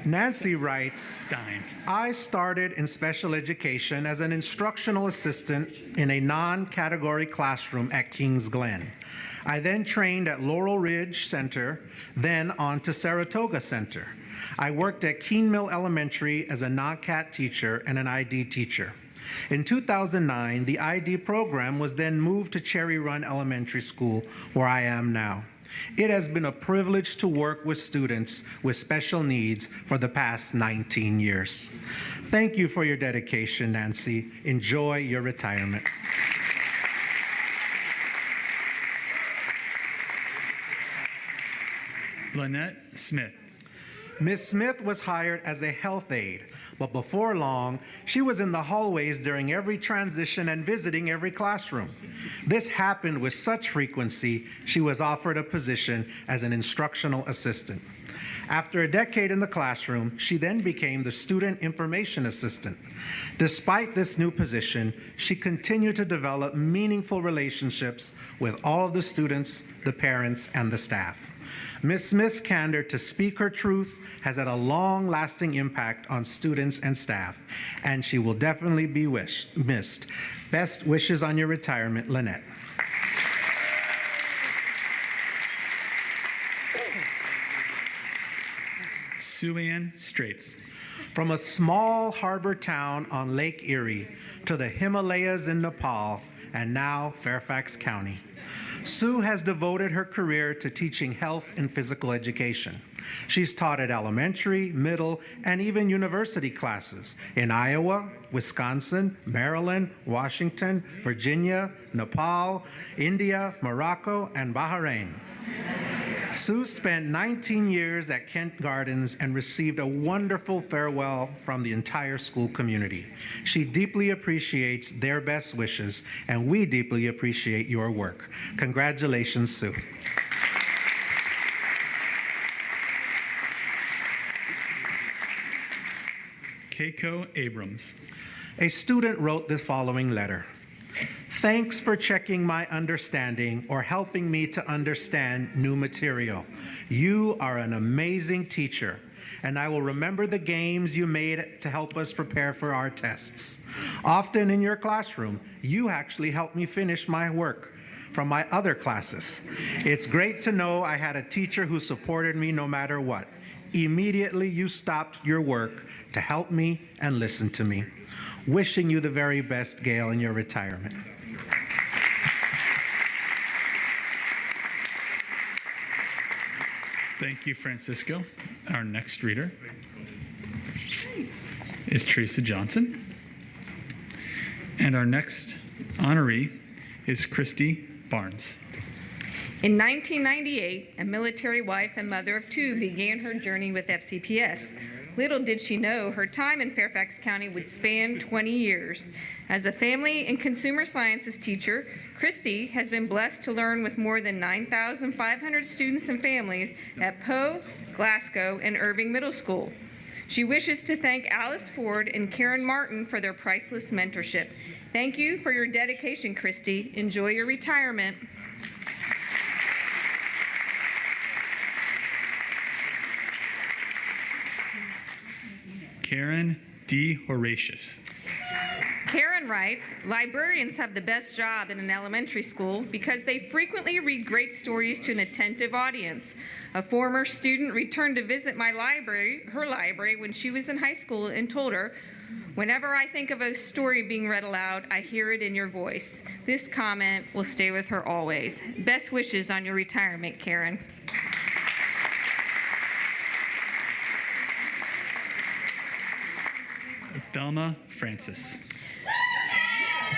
Nancy writes, Stein. I started in special education as an instructional assistant in a non-category classroom at Kings Glen. I then trained at Laurel Ridge Center, then on to Saratoga Center. I worked at Keene Mill Elementary as a non-CAT teacher and an ID teacher. In 2009, the ID program was then moved to Cherry Run Elementary School, where I am now. It has been a privilege to work with students with special needs for the past 19 years. Thank you for your dedication, Nancy. Enjoy your retirement. Lynette Smith. Ms. Smith was hired as a health aide, but before long, she was in the hallways during every transition and visiting every classroom. This happened with such frequency, she was offered a position as an instructional assistant. After a decade in the classroom, she then became the student information assistant. Despite this new position, she continued to develop meaningful relationships with all of the students, the parents, and the staff. Ms. Smith's candor to speak her truth has had a long-lasting impact on students and staff, and she will definitely be missed. Best wishes on your retirement, Lynette. Sue-Ann Straits. From a small harbor town on Lake Erie to the Himalayas in Nepal, and now Fairfax County, Sue has devoted her career to teaching health and physical education. She's taught at elementary, middle, and even university classes in Iowa, Wisconsin, Maryland, Washington, Virginia, Nepal, India, Morocco, and Bahrain. Sue spent 19 years at Kent Gardens and received a wonderful farewell from the entire school community. She deeply appreciates their best wishes, and we deeply appreciate your work. Congratulations, Sue. Keiko Abrams. A student wrote the following letter. Thanks for checking my understanding or helping me to understand new material. You are an amazing teacher, and I will remember the games you made to help us prepare for our tests. Often in your classroom, you actually helped me finish my work from my other classes. It's great to know I had a teacher who supported me no matter what. Immediately, you stopped your work to help me and listen to me. Wishing you the very best, Gail, in your retirement. Thank you, Francisco. Our next reader is Teresa Johnson. And our next honoree is Christy Barnes. In 1998, a military wife and mother of two began her journey with FCPS. Little did she know her time in Fairfax County would span 20 years. As a family and consumer sciences teacher, Christy has been blessed to learn with more than 9,500 students and families at Poe, Glasgow, and Irving Middle School. She wishes to thank Alice Ford and Karen Martin for their priceless mentorship. Thank you for your dedication, Christy. Enjoy your retirement. Karen D. Horatius. Karen writes, librarians have the best job in an elementary school because they frequently read great stories to an attentive audience. A former student returned to visit her library when she was in high school and told her, whenever I think of a story being read aloud, I hear it in your voice. This comment will stay with her always. Best wishes on your retirement, Karen. Thelma Francis.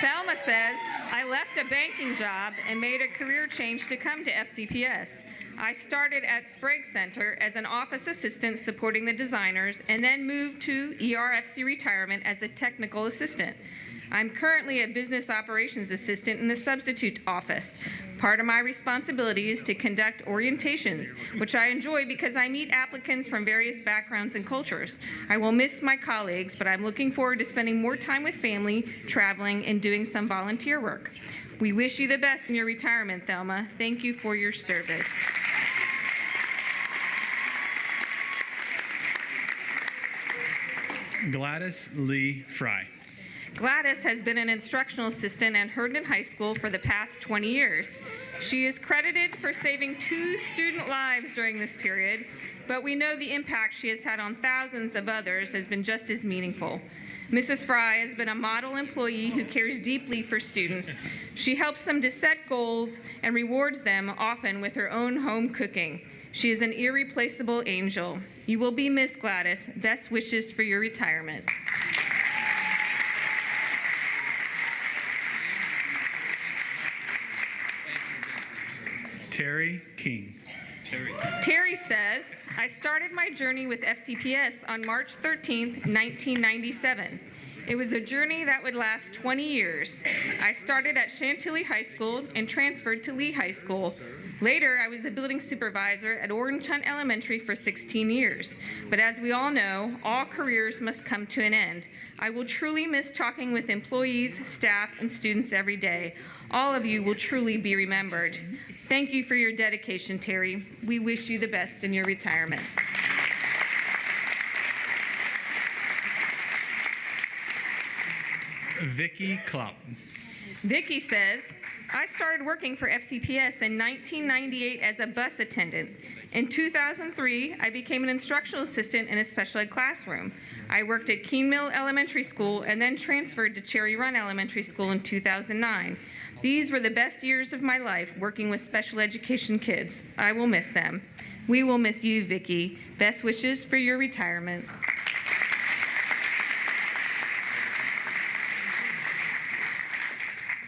Thelma says, I left a banking job and made a career change to come to FCPS. I started at Sprague Center as an office assistant supporting the designers and then moved to ERFC retirement as a technical assistant. I'm currently a business operations assistant in the substitute office. Part of my responsibility is to conduct orientations, which I enjoy because I meet applicants from various backgrounds and cultures. I will miss my colleagues, but I'm looking forward to spending more time with family, traveling, and doing some volunteer work. We wish you the best in your retirement, Thelma. Thank you for your service. Gladys Lee Fry. Gladys has been an instructional assistant at Herndon High School for the past 20 years. She is credited for saving 2 student lives during this period, but we know the impact she has had on thousands of others has been just as meaningful. Mrs. Fry has been a model employee who cares deeply for students. She helps them to set goals and rewards them often with her own home cooking. She is an irreplaceable angel. You will be missed, Gladys. Best wishes for your retirement. Terry King. Terry says, I started my journey with FCPS on March 13th, 1997. It was a journey that would last 20 years. I started at Chantilly High School and transferred to Lee High School. Later, I was a building supervisor at Orange Hunt Elementary for 16 years. But as we all know, all careers must come to an end. I will truly miss talking with employees, staff, and students every day. All of you will truly be remembered. Thank you for your dedication, Terry. We wish you the best in your retirement. Vicki Klopp. Vicki says, I started working for FCPS in 1998 as a bus attendant. In 2003, I became an instructional assistant in a special ed classroom. I worked at Keene Mill Elementary School and then transferred to Cherry Run Elementary School in 2009. These were the best years of my life working with special education kids. I will miss them. We will miss you, Vicki. Best wishes for your retirement.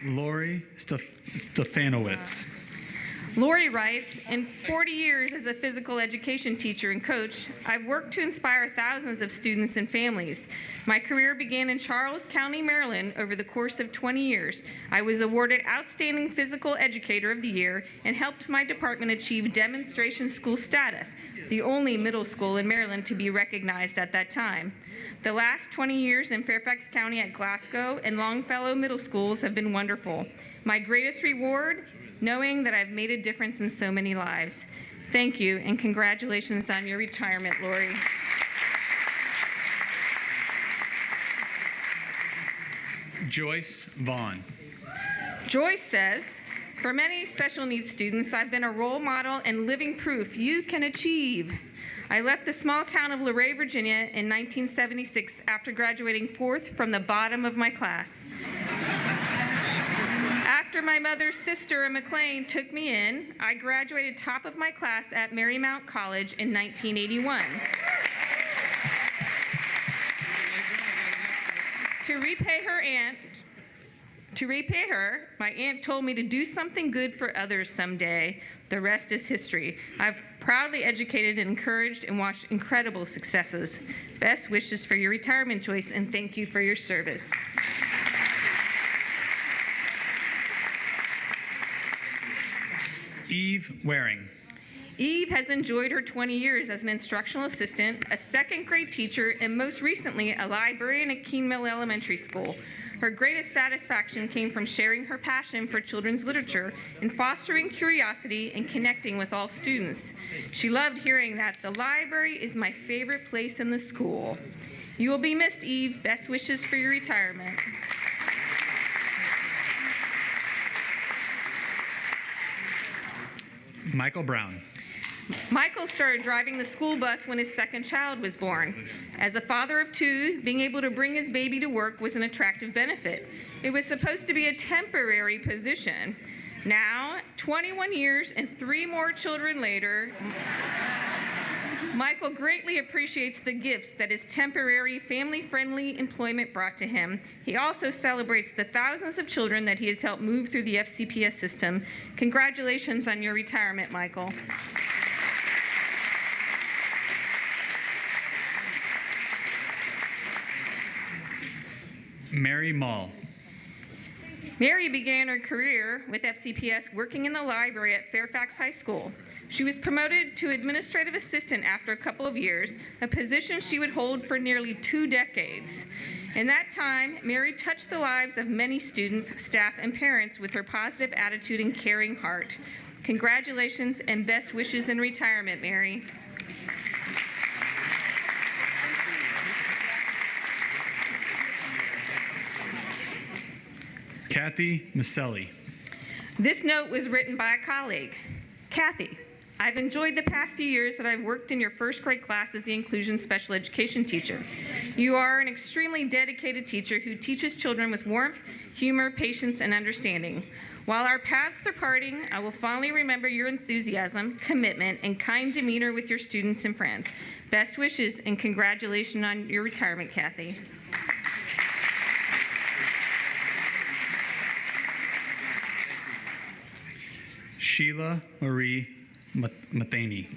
Lori Stefanowitz. Lori writes, in 40 years as a physical education teacher and coach, I've worked to inspire thousands of students and families. My career began in Charles County, Maryland over the course of 20 years. I was awarded Outstanding Physical Educator of the Year and helped my department achieve demonstration school status, the only middle school in Maryland to be recognized at that time. The last 20 years in Fairfax County at Glasgow and Longfellow Middle Schools have been wonderful. My greatest reward, knowing that I've made a difference in so many lives. Thank you, and congratulations on your retirement, Lori. Joyce Vaughn. Joyce says, for many special needs students, I've been a role model and living proof you can achieve. I left the small town of Luray, Virginia in 1976 after graduating 4th from the bottom of my class. After my mother's sister, McLean, took me in, I graduated top of my class at Marymount College in 1981. To repay her, my aunt told me to do something good for others someday. The rest is history. I've proudly educated and encouraged and watched incredible successes. Best wishes for your retirement choice, and thank you for your service. Eve Waring. Eve has enjoyed her 20 years as an instructional assistant, a second grade teacher, and most recently a librarian at Keene Mill Elementary School. Her greatest satisfaction came from sharing her passion for children's literature and fostering curiosity and connecting with all students. She loved hearing that the library is my favorite place in the school. You will be missed, Eve. Best wishes for your retirement. Michael Brown. Michael started driving the school bus when his second child was born. As a father of two, being able to bring his baby to work was an attractive benefit. It was supposed to be a temporary position. Now, 21 years and 3 more children later, Michael greatly appreciates the gifts that his temporary, family-friendly employment brought to him. He also celebrates the thousands of children that he has helped move through the FCPS system. Congratulations on your retirement, Michael. Mary Mall. Mary began her career with FCPS working in the library at Fairfax High School. She was promoted to administrative assistant after a couple of years, a position she would hold for nearly 2 decades. In that time, Mary touched the lives of many students, staff, and parents with her positive attitude and caring heart. Congratulations and best wishes in retirement, Mary. Kathy Maselli. This note was written by a colleague. Kathy, I've enjoyed the past few years that I've worked in your first grade class as the inclusion special education teacher. You are an extremely dedicated teacher who teaches children with warmth, humor, patience, and understanding. While our paths are parting, I will fondly remember your enthusiasm, commitment, and kind demeanor with your students and friends. Best wishes and congratulations on your retirement, Kathy. Sheila Marie Matheny.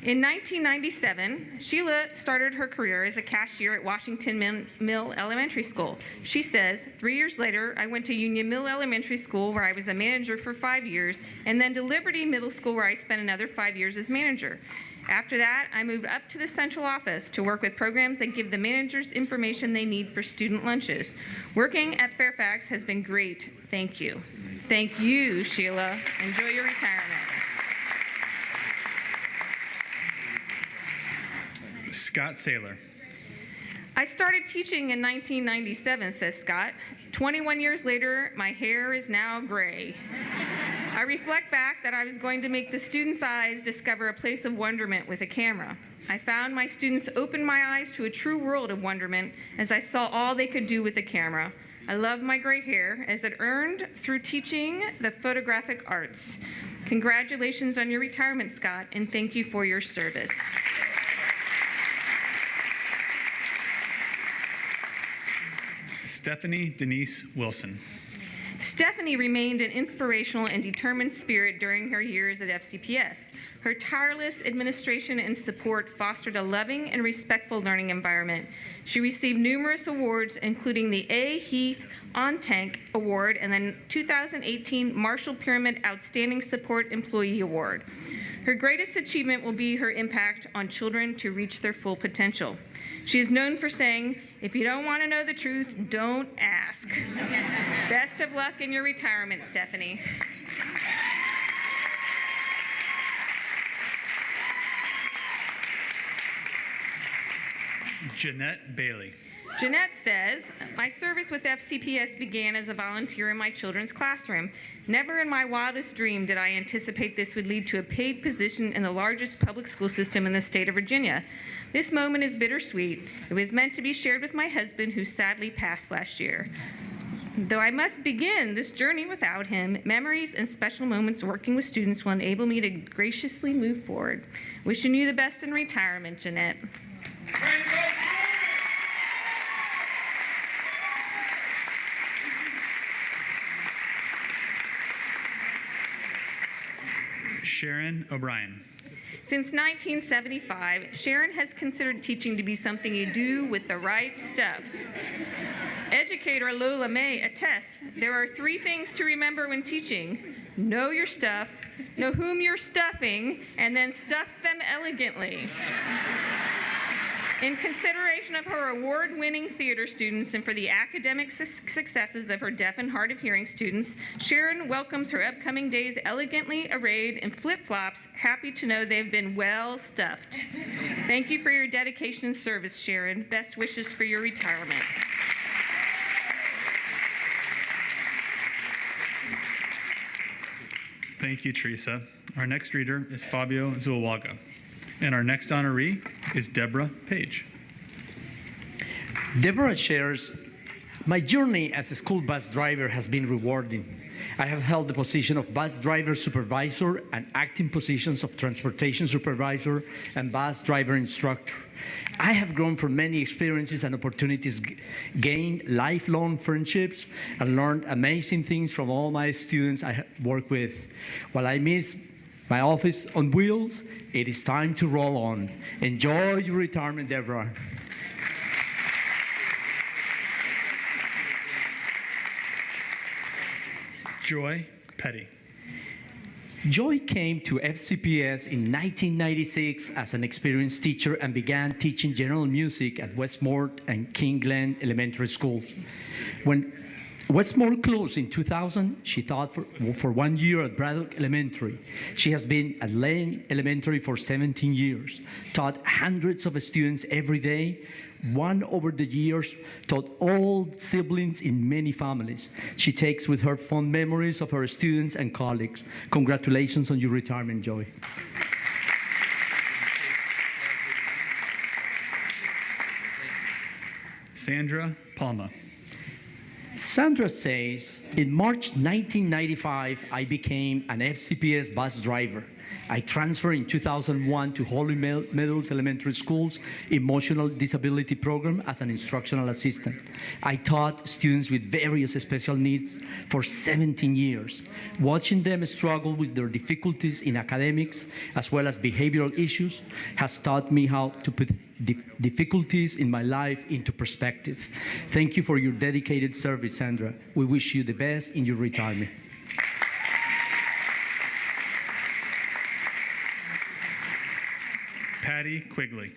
In 1997, Sheila started her career as a cashier at Washington Mill Elementary School. She says, 3 years later, I went to Union Mill Elementary School where I was a manager for 5 years, and then to Liberty Middle School where I spent another 5 years as manager. After that, I moved up to the central office to work with programs that give the managers information they need for student lunches. Working at Fairfax has been great. Thank you. Thank you, Sheila. Enjoy your retirement. Scott Saylor. I started teaching in 1997, says Scott. 21 years later, my hair is now gray. I reflect back that I was going to make the students' eyes discover a place of wonderment with a camera. I found my students opened my eyes to a true world of wonderment as I saw all they could do with a camera. I love my gray hair as it earned through teaching the photographic arts. Congratulations on your retirement, Scott, and thank you for your service. Stephanie Denise Wilson. Stephanie remained an inspirational and determined spirit during her years at FCPS. Her tireless administration and support fostered a loving and respectful learning environment. She received numerous awards, including the A. Heath On-Tank Award and the 2018 Marshall Pyramid Outstanding Support Employee Award. Her greatest achievement will be her impact on children to reach their full potential. She is known for saying, if you don't want to know the truth, don't ask. Best of luck in your retirement, Stephanie. Jeanette Bailey. Jeanette says, my service with FCPS began as a volunteer in my children's classroom. Never in my wildest dream did I anticipate this would lead to a paid position in the largest public school system in the state of Virginia. This moment is bittersweet. It was meant to be shared with my husband, who sadly passed last year. Though I must begin this journey without him, memories and special moments working with students will enable me to graciously move forward. Wishing you the best in retirement, Jeanette. Sharon O'Brien. Since 1975, Sharon has considered teaching to be something you do with the right stuff. Educator Lola May attests there are 3 things to remember when teaching: know your stuff, know whom you're stuffing, and then stuff them elegantly. In consideration of her award-winning theater students and for the academic successes of her deaf and hard of hearing students, Sharon welcomes her upcoming days elegantly arrayed in flip-flops, happy to know they've been well stuffed. Thank you for your dedication and service, Sharon. Best wishes for your retirement. Thank you, Teresa. Our next reader is Fabio Zuluaga. And our next honoree is Deborah Page. Deborah shares, my journey as a school bus driver has been rewarding. I have held the position of bus driver supervisor and acting positions of transportation supervisor and bus driver instructor. I have grown from many experiences and opportunities, gained lifelong friendships, and learned amazing things from all my students I work with. While I miss my office on wheels, it is time to roll on. Enjoy your retirement, Deborah. Joy Petty. Joy came to FCPS in 1996 as an experienced teacher and began teaching general music at Westmore and King Glen Elementary Schools. When Westmore closed in 2000, she taught for 1 year at Braddock Elementary. She has been at Lane Elementary for 17 years, taught hundreds of students every day, won over the years, taught all siblings in many families. She takes with her fond memories of her students and colleagues. Congratulations on your retirement, Joy. Sandra Palma. Sandra says, in March 1995, I became an FCPS bus driver. I transferred in 2001 to Holy Meadows Elementary School's Emotional Disability Program as an instructional assistant. I taught students with various special needs for 17 years. Watching them struggle with their difficulties in academics as well as behavioral issues has taught me how to put difficulties in my life into perspective. Thank you for your dedicated service, Sandra. We wish you the best in your retirement. Patty Quigley.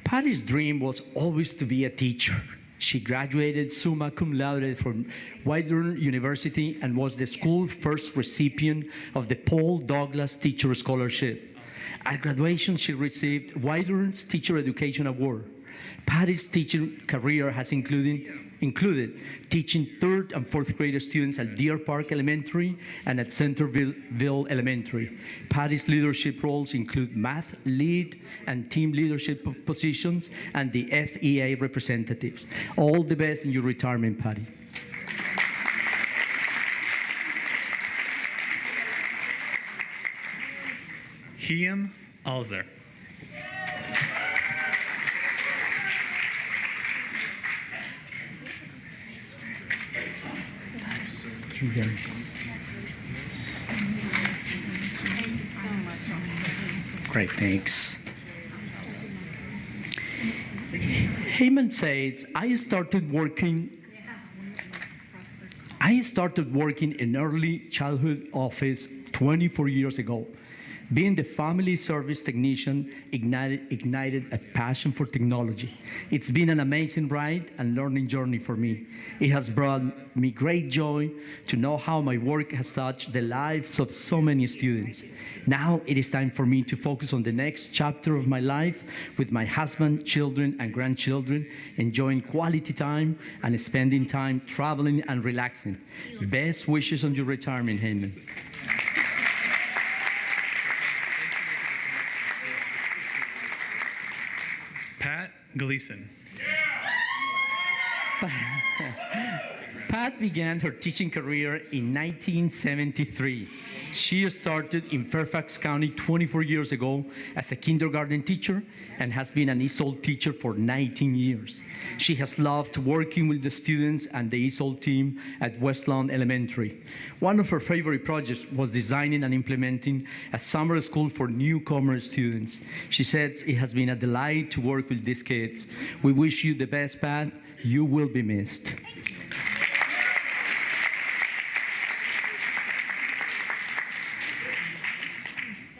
Patty's dream was always to be a teacher. She graduated summa cum laude from Whitehorn University and was the school's first recipient of the Paul Douglas Teacher Scholarship. At graduation, she received Whitehorn's Teacher Education Award. Patty's teaching career has included teaching 3rd and 4th grade students at Deer Park Elementary and at Centerville Elementary. Patty's leadership roles include math lead and team leadership positions and the FEA representatives. All the best in your retirement, Patty. Hiyam Alzer. Great, thanks. Heyman says, I started working in early childhood office 24 years ago. Being the family service technician ignited a passion for technology. It's been an amazing ride and learning journey for me. It has brought me great joy to know how my work has touched the lives of so many students. Now it is time for me to focus on the next chapter of my life with my husband, children, and grandchildren, enjoying quality time and spending time traveling and relaxing. Best wishes on your retirement, Heyman. Pat Gleason. Pat began her teaching career in 1973. She started in Fairfax County 24 years ago as a kindergarten teacher and has been an ESOL teacher for 19 years. She has loved working with the students and the ESOL team at Westlawn Elementary. One of her favorite projects was designing and implementing a summer school for newcomer students. She says it has been a delight to work with these kids. We wish you the best, Pat. You will be missed.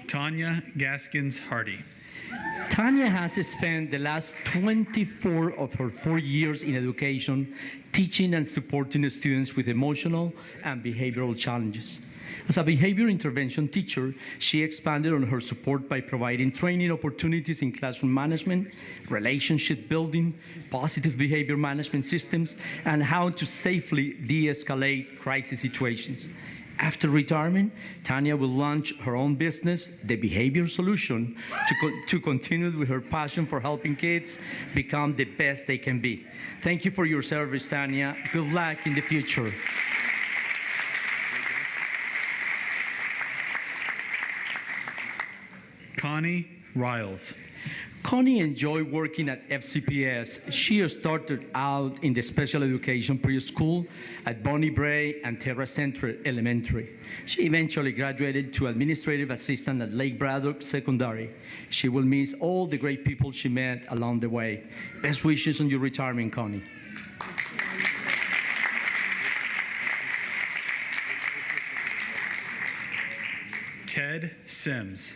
Tanya Gaskins Hardy. Tanya has spent the last 24 of her 4 years in education teaching and supporting students with emotional and behavioral challenges. As a behavior intervention teacher, she expanded on her support by providing training opportunities in classroom management, relationship building, positive behavior management systems, and how to safely de-escalate crisis situations. After retirement, Tanya will launch her own business, The Behavior Solution, to continue with her passion for helping kids become the best they can be. Thank you for your service, Tanya. Good luck in the future. Connie Riles. Connie enjoyed working at FCPS. She started out in the special education preschool at Bonnie Bray and Terra Centre Elementary. She eventually graduated to administrative assistant at Lake Braddock Secondary. She will miss all the great people she met along the way. Best wishes on your retirement, Connie. Ted Sims.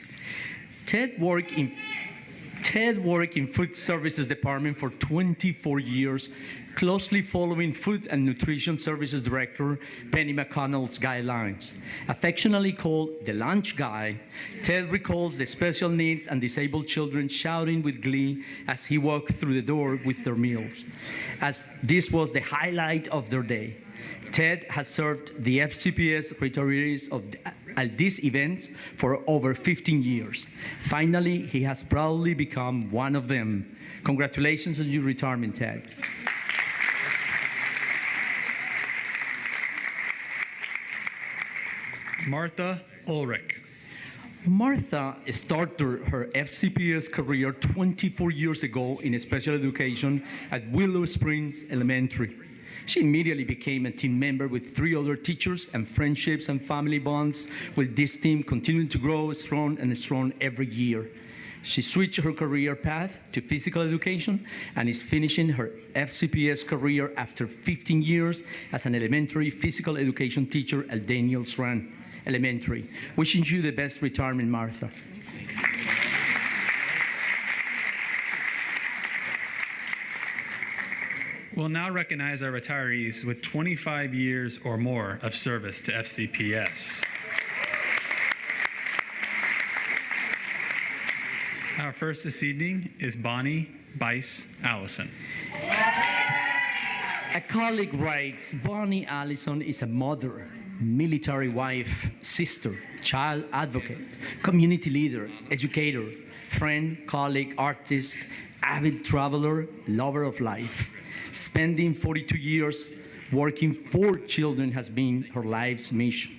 Ted worked in food services department for 24 years, closely following food and nutrition services director Penny McConnell's guidelines. Affectionately called the lunch guy, Ted recalls the special needs and disabled children shouting with glee as he walked through the door with their meals, as this was the highlight of their day. Ted has served the FCPS retirees at these events for over 15 years. Finally, he has proudly become one of them. Congratulations on your retirement, Ted. Martha Ulrich. Martha started her FCPS career 24 years ago in special education at Willow Springs Elementary. She immediately became a team member with 3 other teachers, and friendships and family bonds with this team continued to grow strong and strong every year. She switched her career path to physical education and is finishing her FCPS career after 15 years as an elementary physical education teacher at Daniels Run Elementary. Wishing you the best retirement, Martha. We'll now recognize our retirees with 25 years or more of service to FCPS. Our first this evening is Bonnie Bice Allison. A colleague writes, Bonnie Allison is a mother, military wife, sister, child advocate, community leader, educator, friend, colleague, artist, avid traveler, lover of life. Spending 42 years working for children has been her life's mission.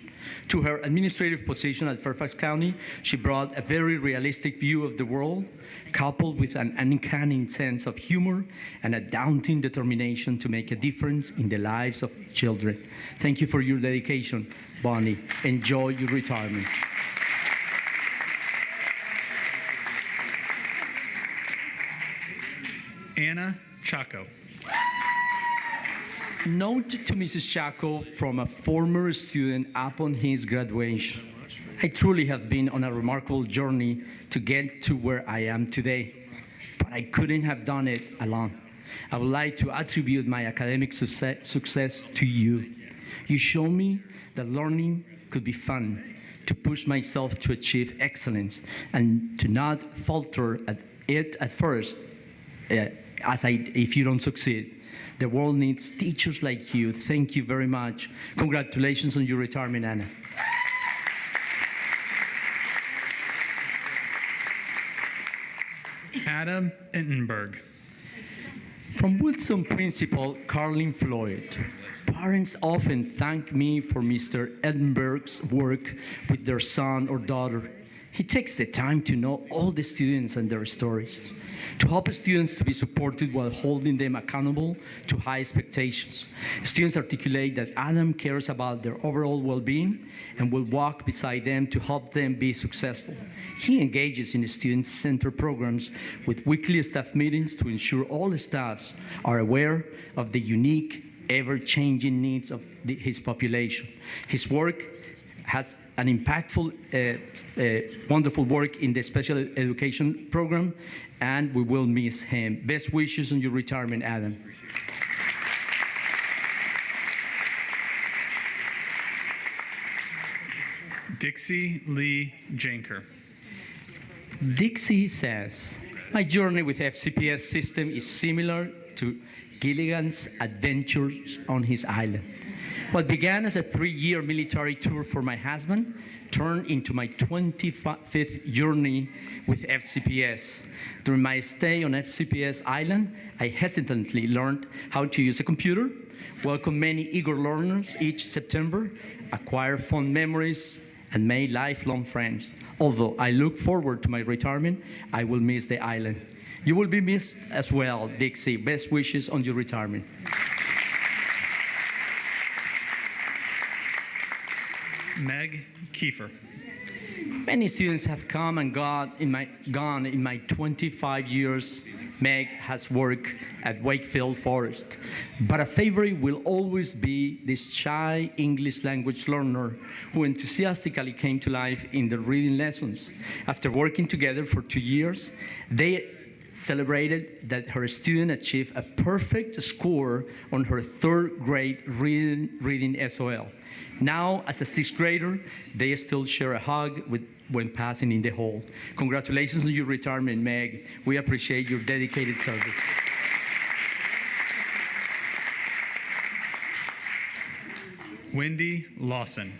To her administrative position at Fairfax County, she brought a very realistic view of the world, coupled with an uncanny sense of humor and a daunting determination to make a difference in the lives of children. Thank you for your dedication, Bonnie. Enjoy your retirement. Anna Chaco. Note to Mrs. Chaco from a former student upon his graduation. I truly have been on a remarkable journey to get to where I am today, but I couldn't have done it alone. I would like to attribute my academic success to you. You showed me that learning could be fun, to push myself to achieve excellence, and to not falter at it at first if you don't succeed. The world needs teachers like you. Thank you very much. Congratulations on your retirement, Anna. Adam Entenberg. From Wilson Principal Carlin Floyd, parents often thank me for Mr. Edinburgh's work with their son or daughter. He takes the time to know all the students and their stories, to help students to be supported while holding them accountable to high expectations. Students articulate that Adam cares about their overall well-being and will walk beside them to help them be successful. He engages in student-centered programs with weekly staff meetings to ensure all staffs are aware of the unique, ever-changing needs of his population. His work has an impactful, wonderful work in the special education program, and we will miss him. Best wishes on your retirement, Adam. Dixie Lee Janker. Dixie says, my journey with FCPS system is similar to Gilligan's adventures on his island. What began as a 3-year military tour for my husband turned into my 25th journey with FCPS. During my stay on FCPS Island, I hesitantly learned how to use a computer, welcomed many eager learners each September, acquired fond memories, and made lifelong friends. Although I look forward to my retirement, I will miss the island. You will be missed as well, Dixie. Best wishes on your retirement. Meg Kiefer. Many students have come and gone in my 25 years. Meg has worked at Wakefield Forest, but a favorite will always be this shy English language learner who enthusiastically came to life in the reading lessons. After working together for 2 years, they celebrated that her student achieved a perfect score on her 3rd grade reading SOL. Now, as a 6th grader, they still share a hug when passing in the hall. Congratulations on your retirement, Meg. We appreciate your dedicated service. Wendy Lawson.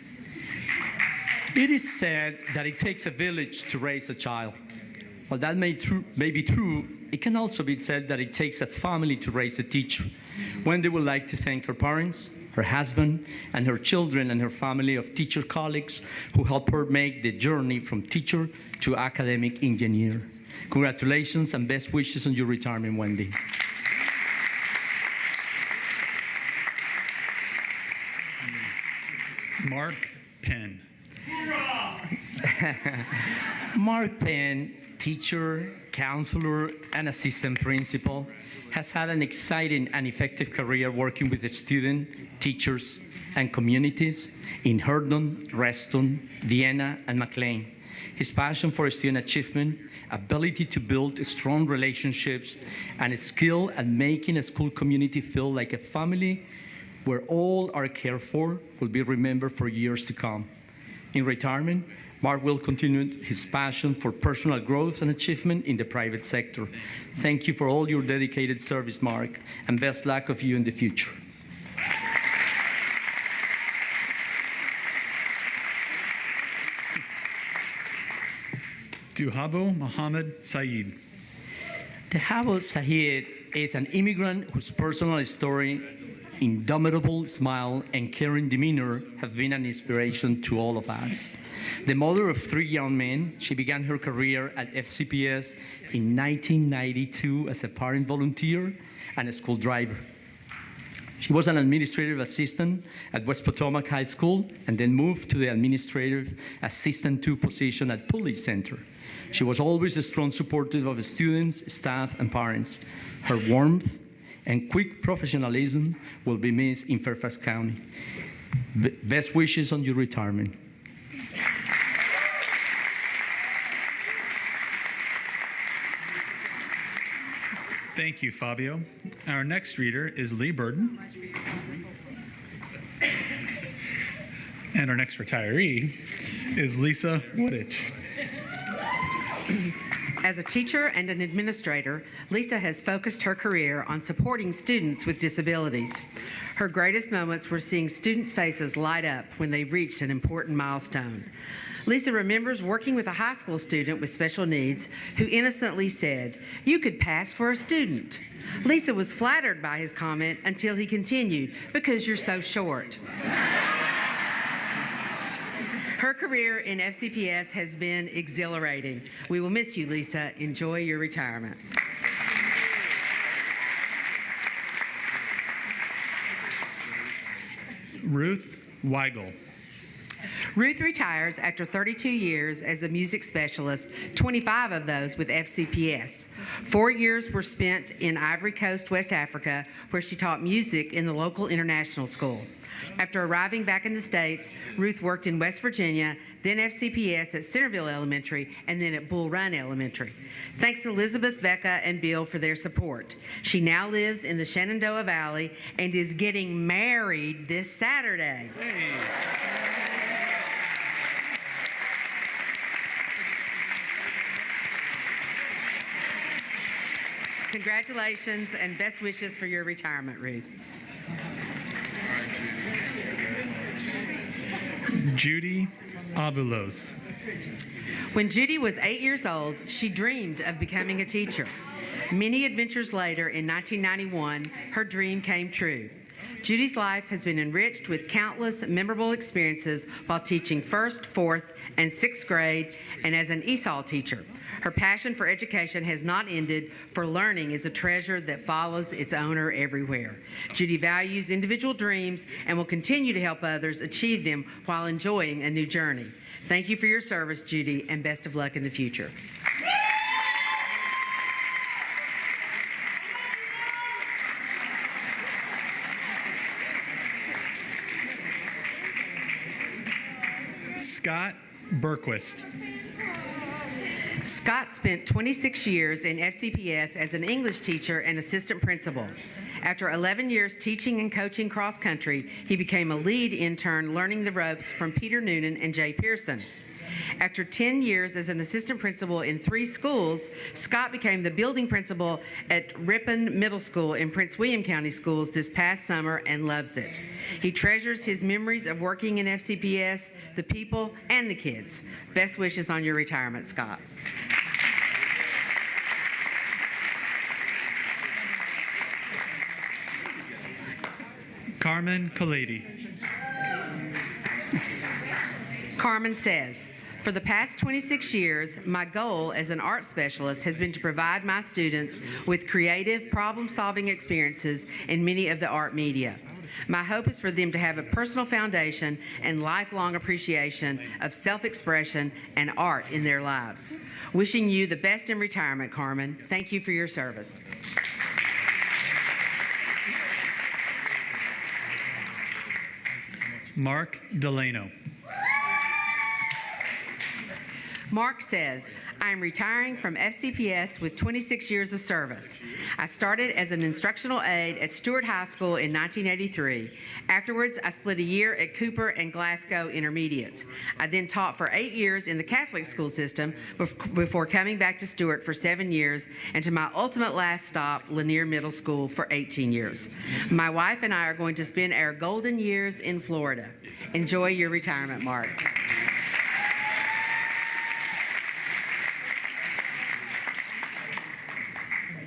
It is said that it takes a village to raise a child. While that may be true, it can also be said that it takes a family to raise a teacher. Wendy would like to thank her parents, her husband, and her children and her family of teacher colleagues who helped her make the journey from teacher to academic engineer. Congratulations and best wishes on your retirement, Wendy. Mark Penn. Mark Penn, teacher, counselor, and assistant principal, has had an exciting and effective career working with the students, teachers, and communities in Herndon, Reston, Vienna, and McLean. His passion for student achievement, ability to build strong relationships, and a skill at making a school community feel like a family where all are cared for will be remembered for years to come. In retirement, Mark will continue his passion for personal growth and achievement in the private sector. Thank you for all your dedicated service, Mark, and best luck of you in the future. Duhabo Mohammed Saeed. Duhabo Saeed is an immigrant whose personal story, indomitable smile, and caring demeanor have been an inspiration to all of us. The mother of 3 young men, she began her career at FCPS in 1992 as a parent volunteer and a school driver. She was an administrative assistant at West Potomac High School and then moved to the administrative assistant 2 position at Police Center. She was always a strong supporter of students, staff, and parents. Her warmth and quick professionalism will be missed in Fairfax County. Best wishes on your retirement. Thank you, Fabio. Our next reader is Lee Burden. And our next retiree is Lisa Woodich. As a teacher and an administrator, Lisa has focused her career on supporting students with disabilities. Her greatest moments were seeing students' faces light up when they reached an important milestone. Lisa remembers working with a high school student with special needs who innocently said, "You could pass for a student." Lisa was flattered by his comment until he continued, "Because you're so short." Her career in FCPS has been exhilarating. We will miss you, Lisa. Enjoy your retirement. Ruth Weigel. Ruth retires after 32 years as a music specialist, 25 of those with FCPS. 4 years were spent in Ivory Coast, West Africa, where she taught music in the local international school. After arriving back in the States, Ruth worked in West Virginia, then FCPS at Centerville Elementary, and then at Bull Run Elementary. Thanks to Elizabeth, Becca, and Bill for their support. She now lives in the Shenandoah Valley and is getting married this Saturday. Hey. Congratulations and best wishes for your retirement, Ruth. Judy Abulos. When Judy was 8 years old, she dreamed of becoming a teacher. Many adventures later, in 1991, her dream came true. Judy's life has been enriched with countless memorable experiences while teaching 1st, 4th, and 6th grade and as an ESOL teacher. Her passion for education has not ended, for learning is a treasure that follows its owner everywhere. Judy values individual dreams and will continue to help others achieve them while enjoying a new journey. Thank you for your service, Judy, and best of luck in the future. Scott Berquist. Scott spent 26 years in FCPS as an English teacher and assistant principal. After 11 years teaching and coaching cross country, he became a lead intern learning the ropes from Peter Noonan and Jay Pearson. After 10 years as an assistant principal in 3 schools, Scott became the building principal at Ripon Middle School in Prince William County Schools this past summer and loves it. He treasures his memories of working in FCPS, the people, and the kids. Best wishes on your retirement, Scott. Carmen Kalady. Carmen says, "For the past 26 years, my goal as an art specialist has been to provide my students with creative, problem-solving experiences in many of the art media. My hope is for them to have a personal foundation and lifelong appreciation of self-expression and art in their lives. Wishing you the best in retirement, Carmen. Thank you for your service." Mark Delano. Mark says, "I am retiring from FCPS with 26 years of service. I started as an instructional aide at Stewart High School in 1983. Afterwards, I split a year at Cooper and Glasgow Intermediates. I then taught for 8 years in the Catholic school system before coming back to Stewart for 7 years and to my ultimate last stop, Lanier Middle School, for 18 years. My wife and I are going to spend our golden years in Florida. Enjoy your retirement, Mark."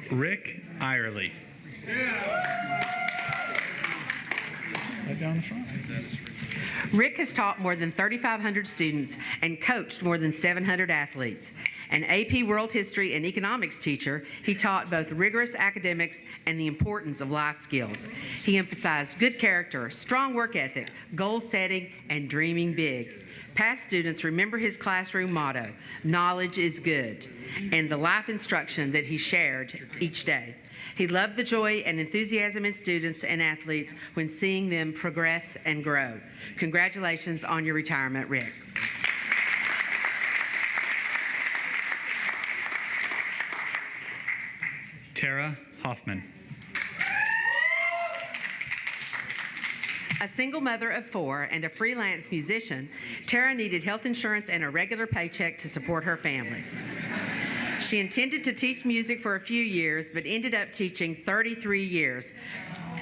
Rick Irely. Right down the front. Rick has taught more than 3,500 students and coached more than 700 athletes. An AP World History and Economics teacher, he taught both rigorous academics and the importance of life skills. He emphasized good character, strong work ethic, goal setting, and dreaming big. Past students remember his classroom motto, "Knowledge is good," and the life instruction that he shared each day. He loved the joy and enthusiasm in students and athletes when seeing them progress and grow. Congratulations on your retirement, Rick. Tara Hoffman. A single mother of 4 and a freelance musician, Tara needed health insurance and a regular paycheck to support her family. She intended to teach music for a few years, but ended up teaching 33 years,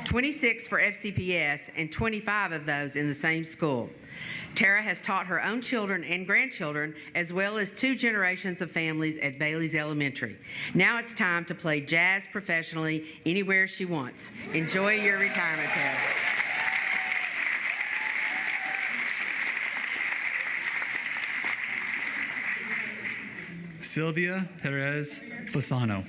26 for FCPS and 25 of those in the same school. Tara has taught her own children and grandchildren, as well as 2 generations of families at Bailey's Elementary. Now it's time to play jazz professionally anywhere she wants. Enjoy your retirement, Tara. Sylvia Perez Fasano.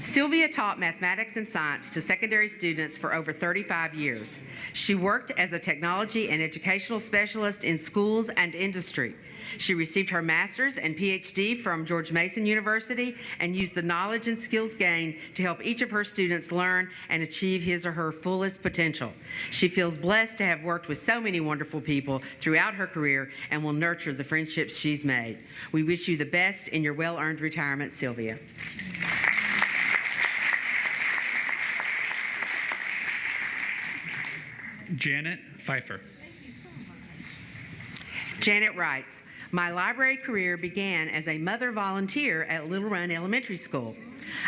Sylvia taught mathematics and science to secondary students for over 35 years. She worked as a technology and educational specialist in schools and industry. She received her master's and PhD from George Mason University and used the knowledge and skills gained to help each of her students learn and achieve his or her fullest potential. She feels blessed to have worked with so many wonderful people throughout her career and will nurture the friendships she's made. We wish you the best in your well-earned retirement, Sylvia. Janet Pfeiffer. Janet writes, my library career began as a mother volunteer at Little Run Elementary School.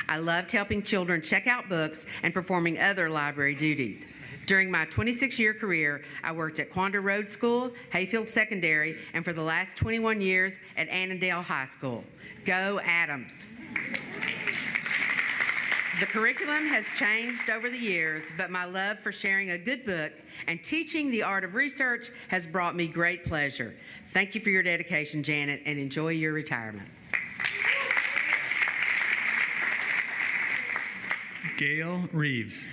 I loved helping children check out books and performing other library duties. During my 26-year career, I worked at Quandah Road School, Hayfield Secondary, and for the last 21 years at Annandale High School. Go Adams! The curriculum has changed over the years, but my love for sharing a good book and teaching the art of research has brought me great pleasure. Thank you for your dedication, Janet, and enjoy your retirement. Gail Reeves.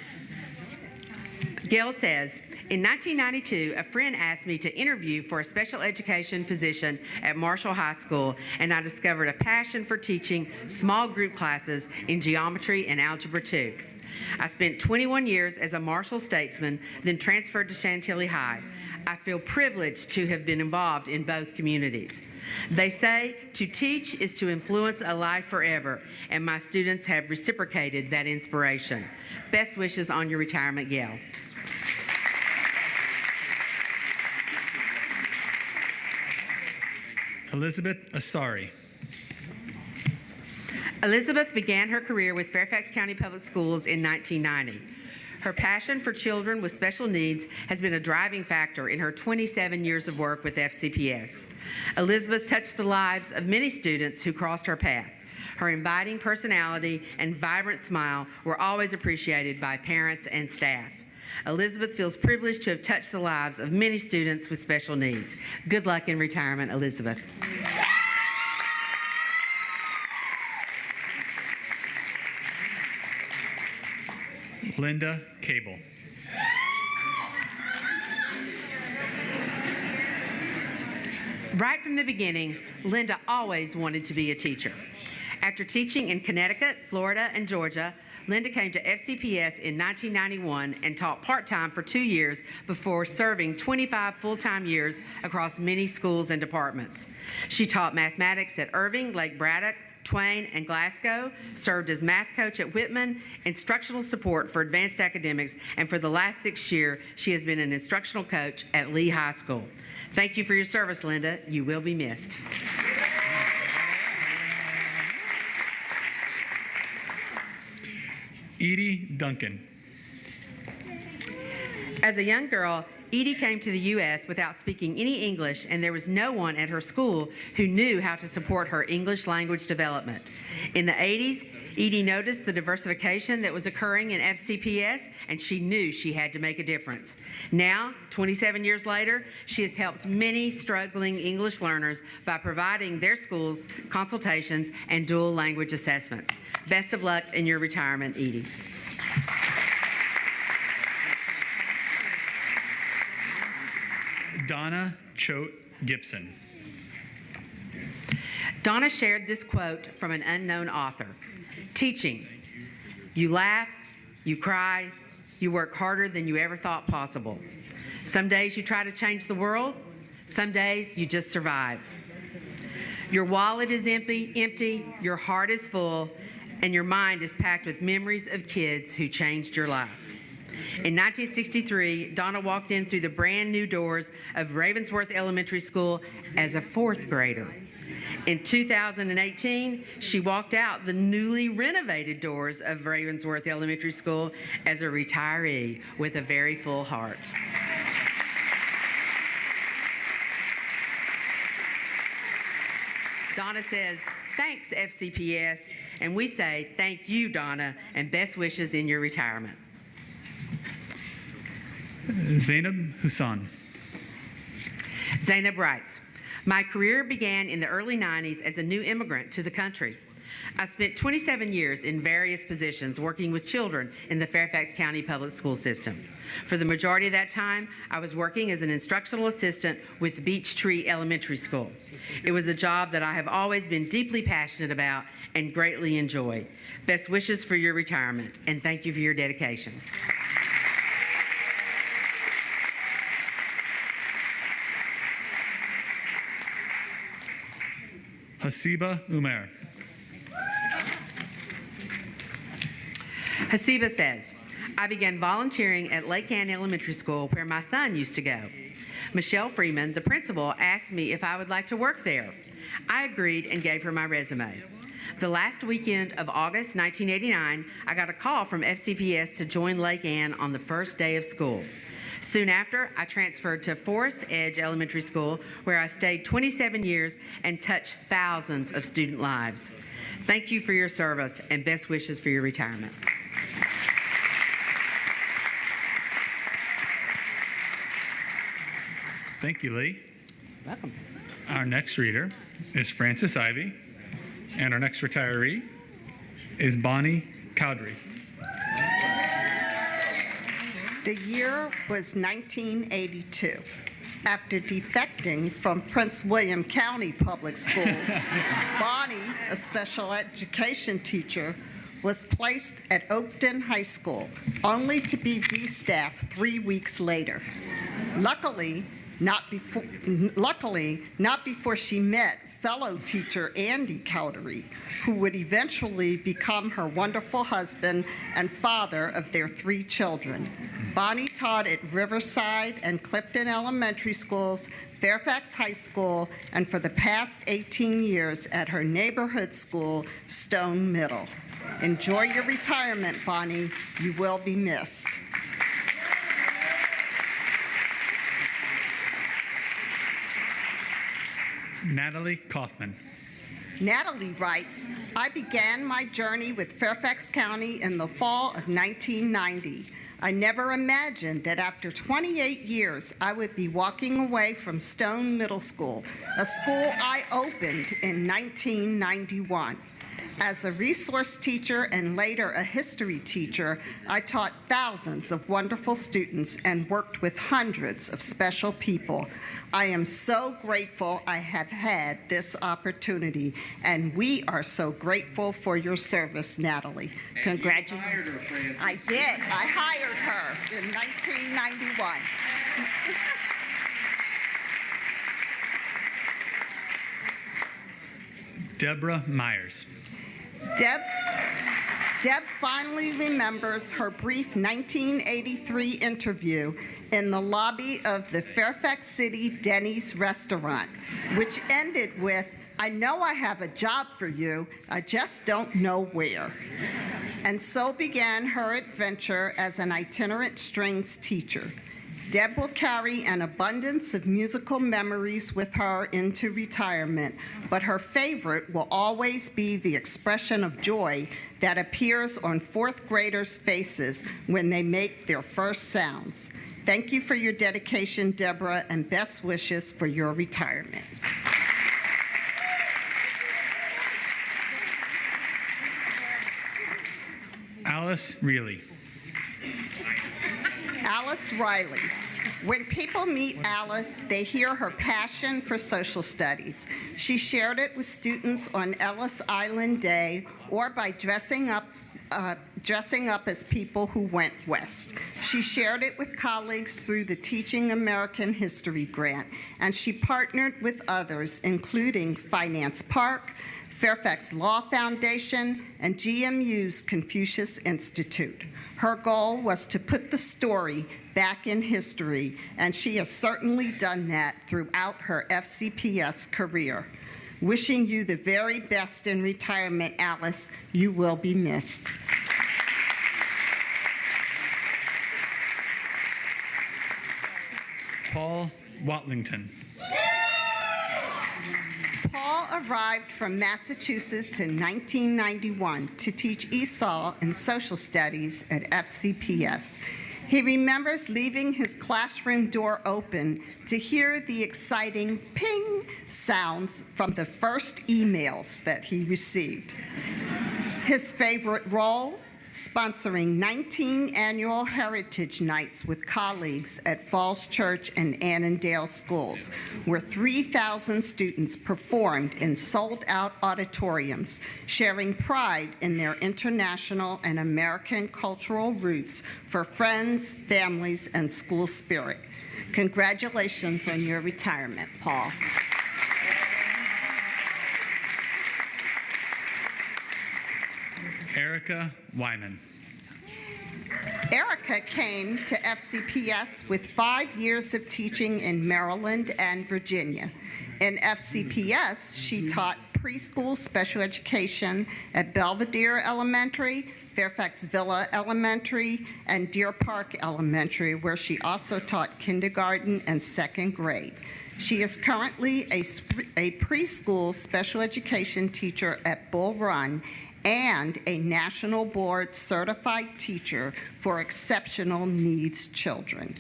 Gail says, in 1992, a friend asked me to interview for a special education position at Marshall High School, and I discovered a passion for teaching small group classes in geometry and algebra 2. I spent 21 years as a Marshall statesman, then transferred to Chantilly High. I feel privileged to have been involved in both communities. They say to teach is to influence a life forever, and my students have reciprocated that inspiration. Best wishes on your retirement, Gail. Elizabeth Asari. Elizabeth began her career with Fairfax County Public Schools in 1990. Her passion for children with special needs has been a driving factor in her 27 years of work with FCPS. Elizabeth touched the lives of many students who crossed her path. Her inviting personality and vibrant smile were always appreciated by parents and staff. Elizabeth feels privileged to have touched the lives of many students with special needs. Good luck in retirement, Elizabeth. Linda Cable. Right from the beginning, Linda always wanted to be a teacher. After teaching in Connecticut, Florida, and Georgia, Linda came to FCPS in 1991 and taught part-time for 2 years before serving 25 full-time years across many schools and departments. She taught mathematics at Irving, Lake Braddock, Twain, and Glasgow, served as math coach at Whitman, instructional support for advanced academics, and for the last 6 years, she has been an instructional coach at Lee High School. Thank you for your service, Linda. You will be missed. Edie Duncan. As a young girl, Edie came to the U.S. without speaking any English, and there was no one at her school who knew how to support her English language development. In the 80s, Edie noticed the diversification that was occurring in FCPS, and she knew she had to make a difference. Now, 27 years later, she has helped many struggling English learners by providing their schools consultations and dual language assessments. Best of luck in your retirement, Edie. Donna Choate Gibson. Donna shared this quote from an unknown author. Teaching, you laugh, you cry, you work harder than you ever thought possible. Some days you try to change the world, some days you just survive. Your wallet is empty, your heart is full, and your mind is packed with memories of kids who changed your life. In 1963, Donna walked in through the brand new doors of Ravensworth Elementary School as a 4th grader. In 2018, she walked out the newly renovated doors of Ravensworth Elementary School as a retiree with a very full heart. Donna says, thanks, FCPS. And we say, thank you, Donna, and best wishes in your retirement. Zainab Hussan. Zainab writes, my career began in the early 90s as a new immigrant to the country. I spent 27 years in various positions working with children in the Fairfax County Public School System. For the majority of that time, I was working as an instructional assistant with Beech Tree Elementary School. It was a job that I have always been deeply passionate about and greatly enjoyed. Best wishes for your retirement, and thank you for your dedication. Hasiba Umair. Hasiba says, I began volunteering at Lake Ann Elementary School where my son used to go. Michelle Freeman, the principal, asked me if I would like to work there. I agreed and gave her my resume. The last weekend of August 1989, I got a call from FCPS to join Lake Ann on the first day of school. Soon after, I transferred to Forest Edge Elementary School, where I stayed 27 years and touched thousands of student lives. Thank you for your service and best wishes for your retirement. Thank you, Lee. Welcome. Our next reader is Frances Ivy, and our next retiree is Bonnie Cowdery. The year was 1982. After defecting from Prince William County Public Schools, Bonnie, a special education teacher, was placed at Oakton High School, only to be de-staffed 3 weeks later. Luckily, not before she met fellow teacher Andy Cowdery, who would eventually become her wonderful husband and father of their 3 children. Bonnie taught at Riverside and Clifton Elementary Schools, Fairfax High School, and for the past 18 years at her neighborhood school, Stone Middle. Enjoy your retirement, Bonnie. You will be missed. Natalie Kaufman. Natalie writes, I began my journey with Fairfax County in the fall of 1990. I never imagined that after 28 years, I would be walking away from Stone Middle School, a school I opened in 1991. As a resource teacher and later a history teacher, I taught thousands of wonderful students and worked with hundreds of special people. I am so grateful I have had this opportunity, and we are so grateful for your service, Natalie. Congratulations. You hired her, Frances. I did. I hired her in 1991. Deborah Myers. Deb finally remembers her brief 1983 interview in the lobby of the Fairfax City Denny's restaurant, which ended with, I know I have a job for you, I just don't know where. And so began her adventure as an itinerant strings teacher. Deb will carry an abundance of musical memories with her into retirement, but her favorite will always be the expression of joy that appears on fourth graders' faces when they make their first sounds. Thank you for your dedication, Deborah, and best wishes for your retirement. Alice Reilly. Alice Riley. When people meet Alice, they hear her passion for social studies. She shared it with students on Ellis Island Day or by dressing up as people who went west. She shared it with colleagues through the Teaching American History grant, and she partnered with others, including Finance Park, Fairfax Law Foundation, and GMU's Confucius Institute. Her goal was to put the story back in history, and she has certainly done that throughout her FCPS career. Wishing you the very best in retirement, Alice. You will be missed. Paul Watlington. Paul arrived from Massachusetts in 1991 to teach ESOL and social studies at FCPS. He remembers leaving his classroom door open to hear the exciting ping sounds from the first emails that he received. His favorite role? Sponsoring 19 annual Heritage Nights with colleagues at Falls Church and Annandale schools, where 3,000 students performed in sold-out auditoriums, sharing pride in their international and American cultural roots for friends, families, and school spirit. Congratulations on your retirement, Paul. Erica Wyman. Erica came to FCPS with 5 years of teaching in Maryland and Virginia. In FCPS, she taught preschool special education at Belvedere Elementary, Fairfax Villa Elementary, and Deer Park Elementary, where she also taught kindergarten and second grade. She is currently a preschool special education teacher at Bull Run and a National Board Certified Teacher for Exceptional Needs Children.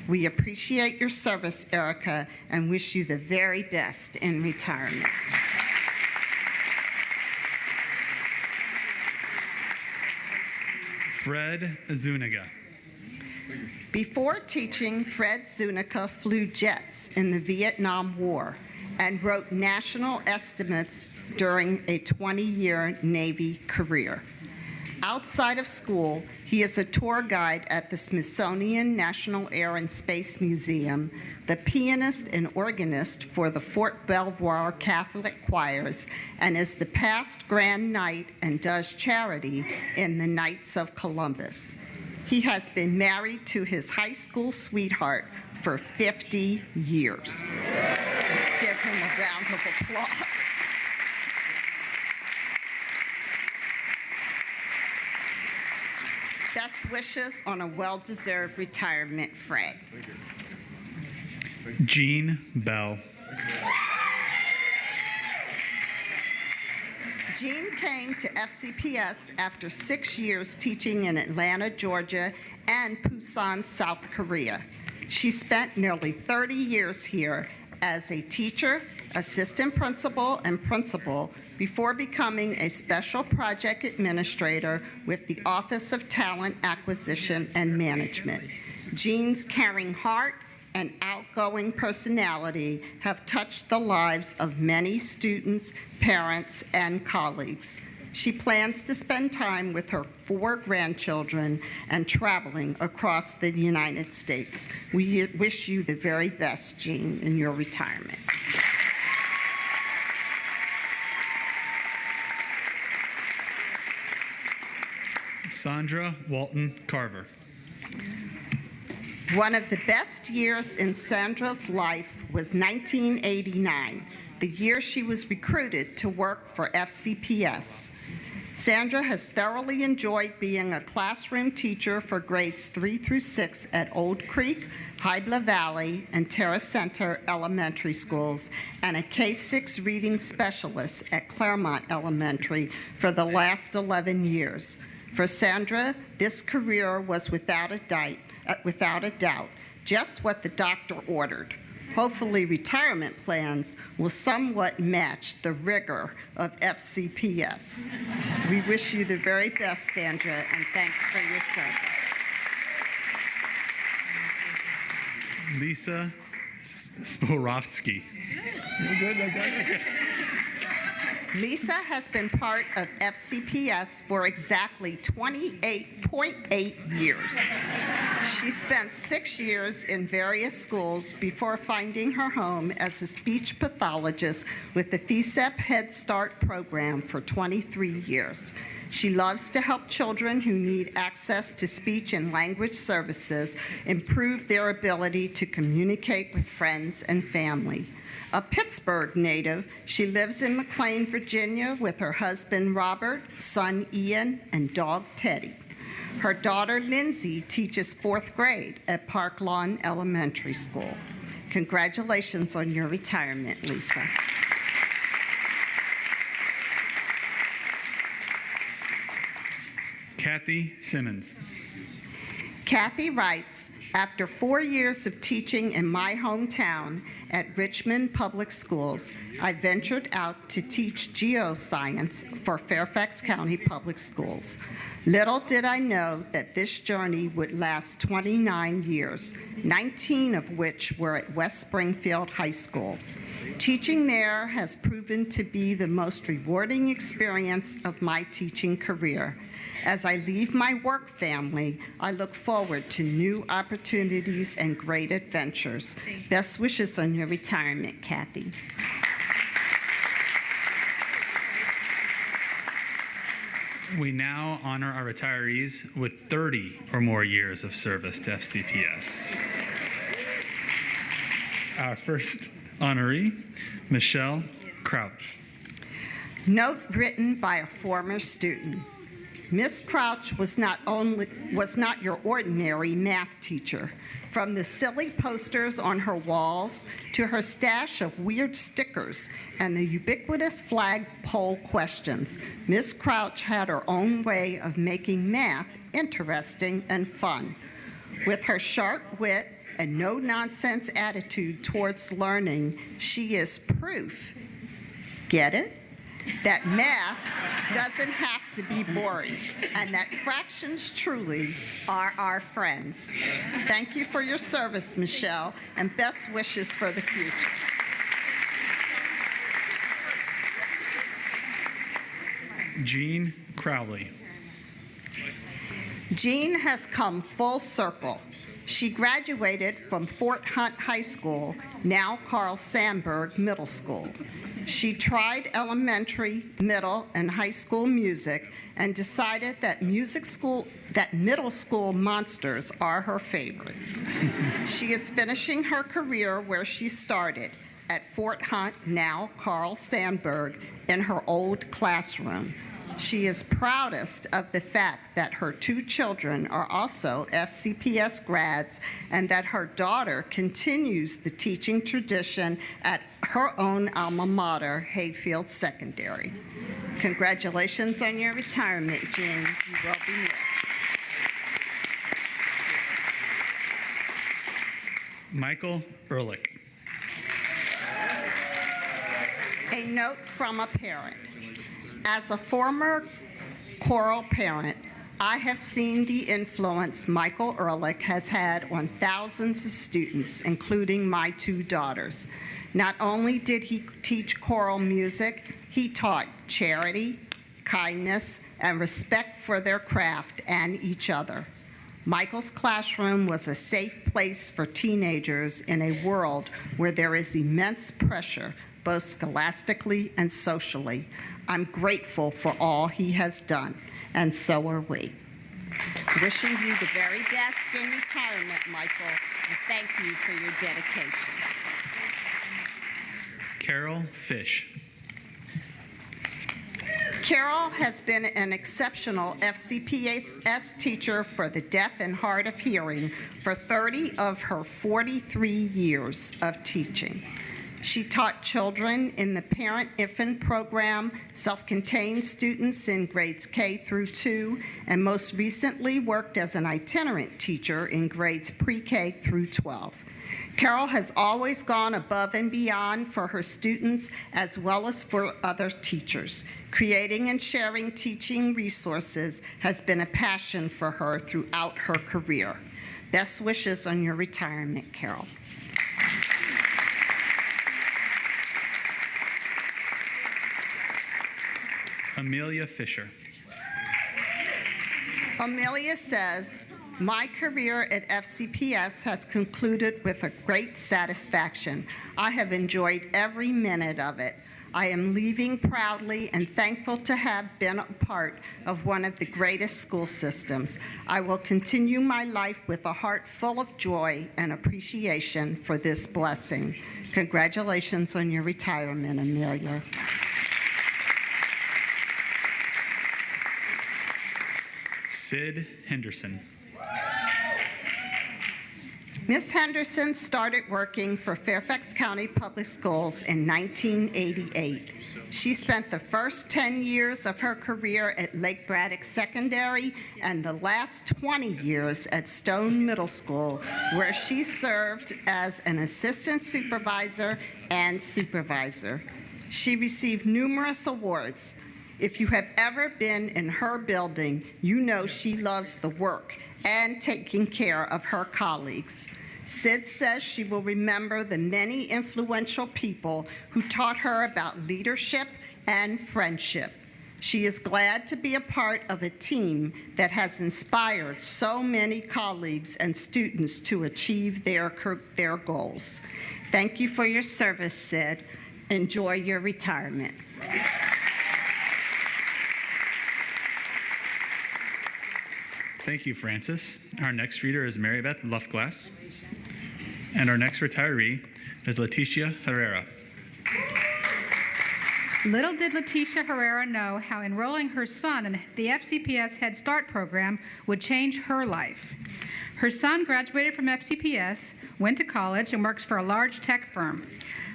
We appreciate your service, Erica, and wish you the very best in retirement. Fred Zuniga. Before teaching, Fred Zuniga flew jets in the Vietnam War and wrote national estimates during a 20-year Navy career. Outside of school, he is a tour guide at the Smithsonian National Air and Space Museum, the pianist and organist for the Fort Belvoir Catholic Choirs, and is the past Grand Knight and does charity in the Knights of Columbus. He has been married to his high school sweetheart for 50 years. Let's give him a round of applause. Best wishes on a well-deserved retirement, Fred. Jean Bell. Jean came to FCPS after 6 years teaching in Atlanta, Georgia, and Busan, South Korea. She spent nearly 30 years here as a teacher, assistant principal, and principal before becoming a special project administrator with the Office of Talent Acquisition and Management. Jean's caring heart and outgoing personality have touched the lives of many students, parents, and colleagues. She plans to spend time with her 4 grandchildren and traveling across the United States. We wish you the very best, Jean, in your retirement. Sandra Walton Carver. One of the best years in Sandra's life was 1989, the year she was recruited to work for FCPS. Sandra has thoroughly enjoyed being a classroom teacher for grades 3 through 6 at Old Creek, Hybla Valley, and Terra Center elementary schools, and a K-6 reading specialist at Claremont Elementary for the last 11 years. For Sandra, this career was without a doubt, just what the doctor ordered. Hopefully, retirement plans will somewhat match the rigor of FCPS. We wish you the very best, Sandra, and thanks for your service. Lisa Sporowski. Lisa has been part of FCPS for exactly 28.8 years. She spent 6 years in various schools before finding her home as a speech pathologist with the FCPS Head Start program for 23 years. She loves to help children who need access to speech and language services improve their ability to communicate with friends and family. A Pittsburgh native, she lives in McLean, Virginia with her husband Robert, son Ian, and dog Teddy. Her daughter Lindsay teaches 4th grade at Park Lawn Elementary School. Congratulations on your retirement, Lisa. Kathy Simmons. Kathy writes, after 4 years of teaching in my hometown at Richmond Public Schools, I ventured out to teach geoscience for Fairfax County Public Schools. Little did I know that this journey would last 29 years, 19 of which were at West Springfield High School. Teaching there has proven to be the most rewarding experience of my teaching career. As I leave my work family, I look forward to new opportunities and great adventures. Best wishes on your retirement, Kathy. We now honor our retirees with 30 or more years of service to FCPS. Our first honoree, Michelle Crouch. Note written by a former student. Miss Crouch was not your ordinary math teacher. From the silly posters on her walls to her stash of weird stickers and the ubiquitous flagpole questions, Miss Crouch had her own way of making math interesting and fun. With her sharp wit and no-nonsense attitude towards learning, she is proof, get it? That math doesn't have to be boring, and that fractions truly are our friends. Thank you for your service, Michelle, and best wishes for the future. Jean Crowley. Jean has come full circle. She graduated from Fort Hunt High School, now Carl Sandburg Middle School. She tried elementary, middle, and high school music and decided that middle school monsters are her favorites. She is finishing her career where she started, at Fort Hunt, now Carl Sandburg, in her old classroom. She is proudest of the fact that her 2 children are also FCPS grads and that her daughter continues the teaching tradition at her own alma mater, Hayfield Secondary. Congratulations on your retirement, Jean. You will be missed. Michael Ehrlich. A note from a parent. As a former choral parent, I have seen the influence Michael Ehrlich has had on thousands of students, including my 2 daughters. Not only did he teach choral music, he taught charity, kindness, and respect for their craft and each other. Michael's classroom was a safe place for teenagers in a world where there is immense pressure, both scholastically and socially. I'm grateful for all he has done, and so are we. Wishing you the very best in retirement, Michael, and thank you for your dedication. Carol Fish. Carol has been an exceptional FCPS teacher for the deaf and hard of hearing for 30 of her 43 years of teaching. She taught children in the parent-infant program, self-contained students in grades K through 2, and most recently worked as an itinerant teacher in grades pre-K through 12. Carol has always gone above and beyond for her students as well as for other teachers. Creating and sharing teaching resources has been a passion for her throughout her career. Best wishes on your retirement, Carol. Amelia Fisher. Amelia says, my career at FCPS has concluded with a great satisfaction. I have enjoyed every minute of it. I am leaving proudly and thankful to have been a part of one of the greatest school systems. I will continue my life with a heart full of joy and appreciation for this blessing. Congratulations on your retirement, Amelia. Sid Henderson. Ms. Henderson started working for Fairfax County Public Schools in 1988. She spent the first 10 years of her career at Lake Braddock Secondary and the last 20 years at Stone Middle School, where she served as an assistant supervisor and supervisor. She received numerous awards. If you have ever been in her building, you know she loves the work and taking care of her colleagues. Sid says she will remember the many influential people who taught her about leadership and friendship. She is glad to be a part of a team that has inspired so many colleagues and students to achieve their goals. Thank you for your service, Sid. Enjoy your retirement. Thank you, Francis. Our next reader is Mary Beth Luftglass. And our next retiree is Leticia Herrera. Little did Leticia Herrera know how enrolling her son in the FCPS Head Start program would change her life. Her son graduated from FCPS, went to college, and works for a large tech firm.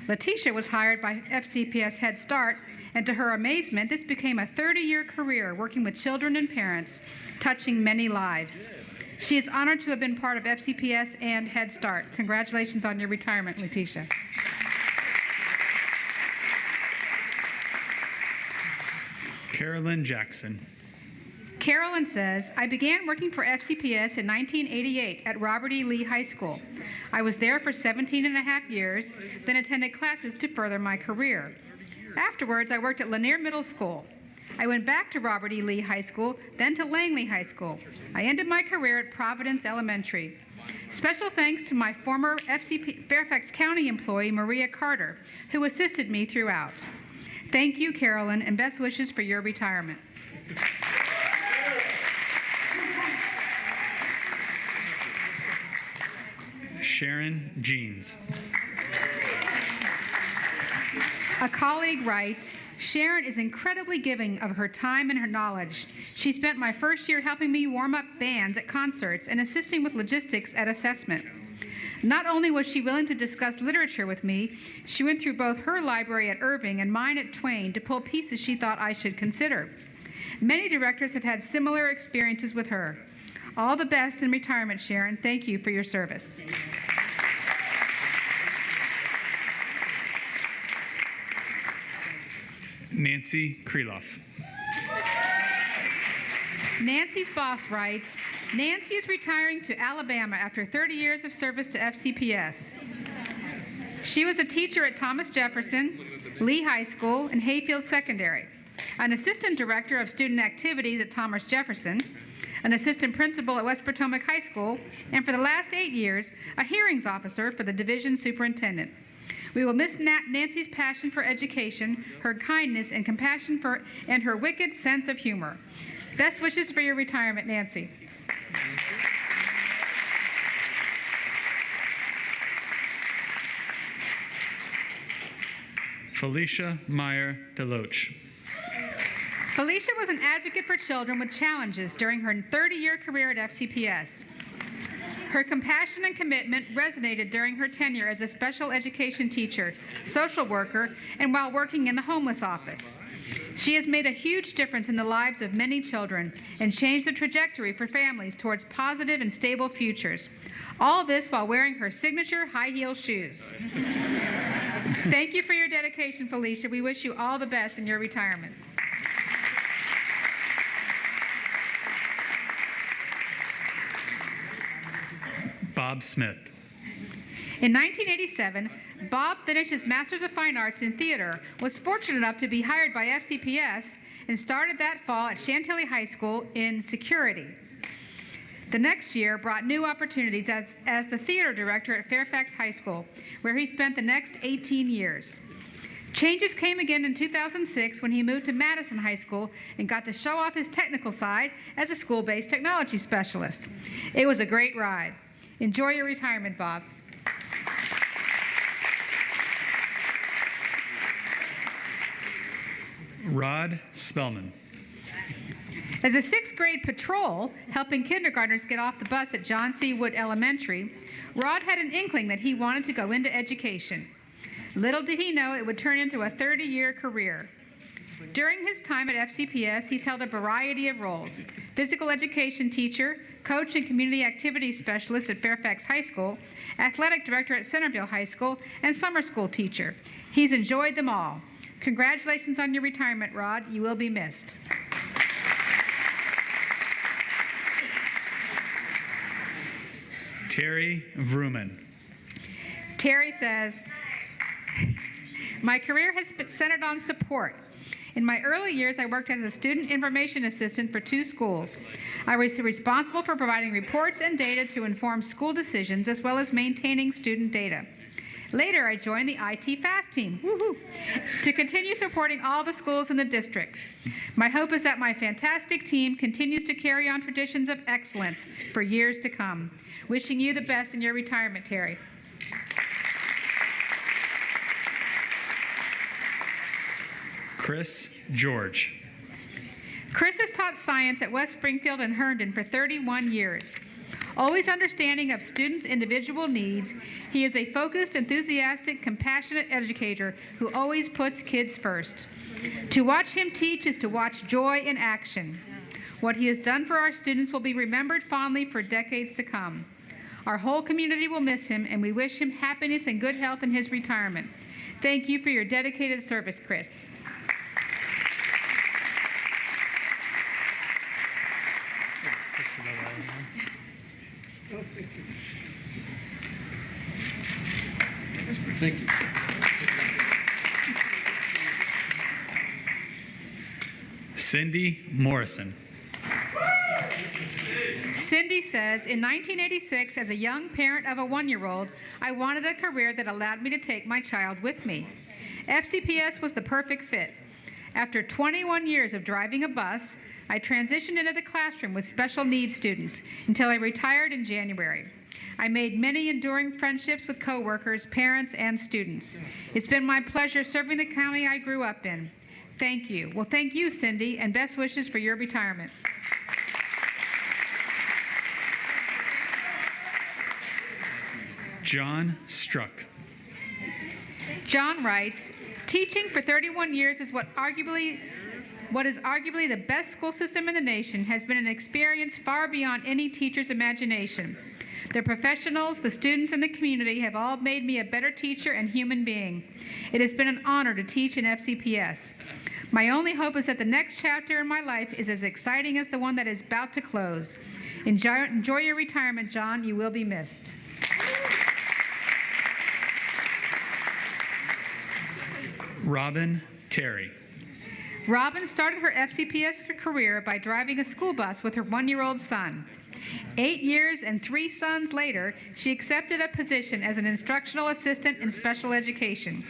Leticia was hired by FCPS Head Start, and to her amazement, this became a 30-year career working with children and parents, touching many lives. She is honored to have been part of FCPS and Head Start. Congratulations on your retirement, Leticia. Carolyn Jackson. Carolyn says, I began working for FCPS in 1988 at Robert E. Lee High School. I was there for 17 and a half years, then attended classes to further my career. Afterwards, I worked at Lanier Middle School. I went back to Robert E. Lee High School, then to Langley High School. I ended my career at Providence Elementary. Special thanks to my former Fairfax County employee, Maria Carter, who assisted me throughout. Thank you, Carolyn, and best wishes for your retirement. Sharon Jeans. A colleague writes, Sharon is incredibly giving of her time and her knowledge. She spent my first year helping me warm up bands at concerts and assisting with logistics at assessment. Not only was she willing to discuss literature with me, she went through both her library at Irving and mine at Twain to pull pieces she thought I should consider. Many directors have had similar experiences with her. All the best in retirement, Sharon. Thank you for your service. Nancy Kreloff. Nancy's boss writes, Nancy is retiring to Alabama after 30 years of service to FCPS. She was a teacher at Thomas Jefferson, Lee High School, and Hayfield Secondary, an assistant director of student activities at Thomas Jefferson, an assistant principal at West Potomac High School, and for the last 8 years, a hearings officer for the division superintendent. We will miss Nancy's passion for education, her kindness and compassion and her wicked sense of humor. Best wishes for your retirement, Nancy. Felicia Meyer DeLoach. Felicia was an advocate for children with challenges during her 30-year career at FCPS. Her compassion and commitment resonated during her tenure as a special education teacher, social worker, and while working in the homeless office. She has made a huge difference in the lives of many children and changed the trajectory for families towards positive and stable futures. All this while wearing her signature high-heel shoes. Thank you for your dedication, Felicia. We wish you all the best in your retirement. Bob Smith. In 1987, Bob finished his Master's of Fine Arts in Theater, was fortunate enough to be hired by FCPS, and started that fall at Chantilly High School in security. The next year brought new opportunities as the theater director at Fairfax High School, where he spent the next 18 years. Changes came again in 2006 when he moved to Madison High School and got to show off his technical side as a school-based technology specialist. It was a great ride. Enjoy your retirement, Bob. Rod Spellman. As a sixth grade patrol, helping kindergartners get off the bus at John C. Wood Elementary, Rod had an inkling that he wanted to go into education. Little did he know it would turn into a 30-year career. During his time at FCPS, he's held a variety of roles: physical education teacher, coach and community activities specialist at Fairfax High School, athletic director at Centerville High School, and summer school teacher. He's enjoyed them all. Congratulations on your retirement, Rod. You will be missed. Terry Vrooman. Terry says, my career has been centered on support. In my early years, I worked as a student information assistant for 2 schools. I was responsible for providing reports and data to inform school decisions, as well as maintaining student data. Later, I joined the IT FAST team to continue supporting all the schools in the district. My hope is that my fantastic team continues to carry on traditions of excellence for years to come. Wishing you the best in your retirement, Terry. Chris George. Chris has taught science at West Springfield and Herndon for 31 years. Always understanding of students' individual needs, he is a focused, enthusiastic, compassionate educator who always puts kids first. To watch him teach is to watch joy in action. What he has done for our students will be remembered fondly for decades to come. Our whole community will miss him, and we wish him happiness and good health in his retirement. Thank you for your dedicated service, Chris. Thank you. Cindy Morrison. Cindy says, in 1986, as a young parent of a 1-year-old, I wanted a career that allowed me to take my child with me. FCPS was the perfect fit. After 21 years of driving a bus, I transitioned into the classroom with special needs students until I retired in January. I made many enduring friendships with coworkers, parents, and students. It's been my pleasure serving the county I grew up in. Thank you. Well, thank you, Cindy, and best wishes for your retirement. John Struck. John writes, teaching for 31 years is what is arguably the best school system in the nation has been an experience far beyond any teacher's imagination. The professionals, the students, and the community have all made me a better teacher and human being. It has been an honor to teach in FCPS. My only hope is that the next chapter in my life is as exciting as the one that is about to close. Enjoy your retirement, John. You will be missed. Robin Terry. Robin started her FCPS career by driving a school bus with her 1-year-old son. 8 years and 3 sons later, she accepted a position as an instructional assistant in special education.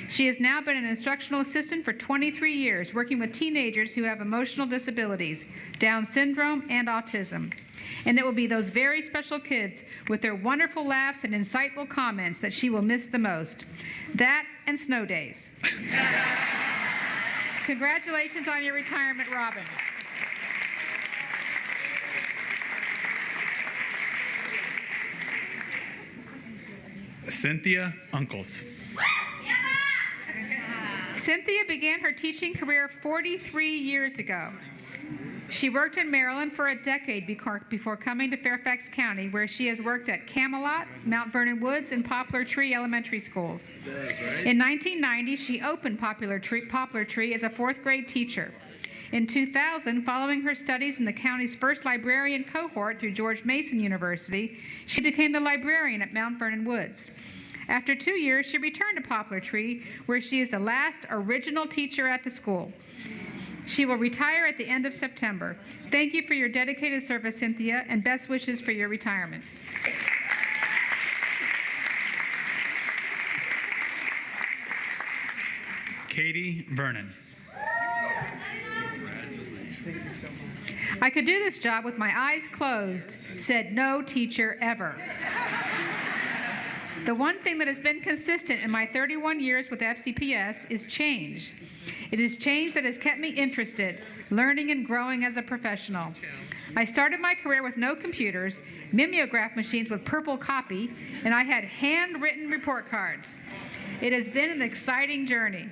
She has now been an instructional assistant for 23 years, working with teenagers who have emotional disabilities, Down syndrome, and autism. And it will be those very special kids with their wonderful laughs and insightful comments that she will miss the most. That and snow days. Congratulations on your retirement, Robin. Cynthia Uncles. Cynthia began her teaching career 43 years ago. She worked in Maryland for a decade before coming to Fairfax County, where she has worked at Camelot, Mount Vernon Woods, and Poplar Tree elementary schools. In 1990, she opened Poplar Tree as a 4th grade teacher. In 2000, following her studies in the county's first librarian cohort through George Mason University, she became the librarian at Mount Vernon Woods. After 2 years, she returned to Poplar Tree, where she is the last original teacher at the school. She will retire at the end of September. Thank you for your dedicated service, Cynthia, and best wishes for your retirement. Katie Vernon. I could do this job with my eyes closed, said no teacher ever. The one thing that has been consistent in my 31 years with FCPS is change. It is change that has kept me interested, learning and growing as a professional. I started my career with no computers, mimeograph machines with purple copy, and I had handwritten report cards. It has been an exciting journey.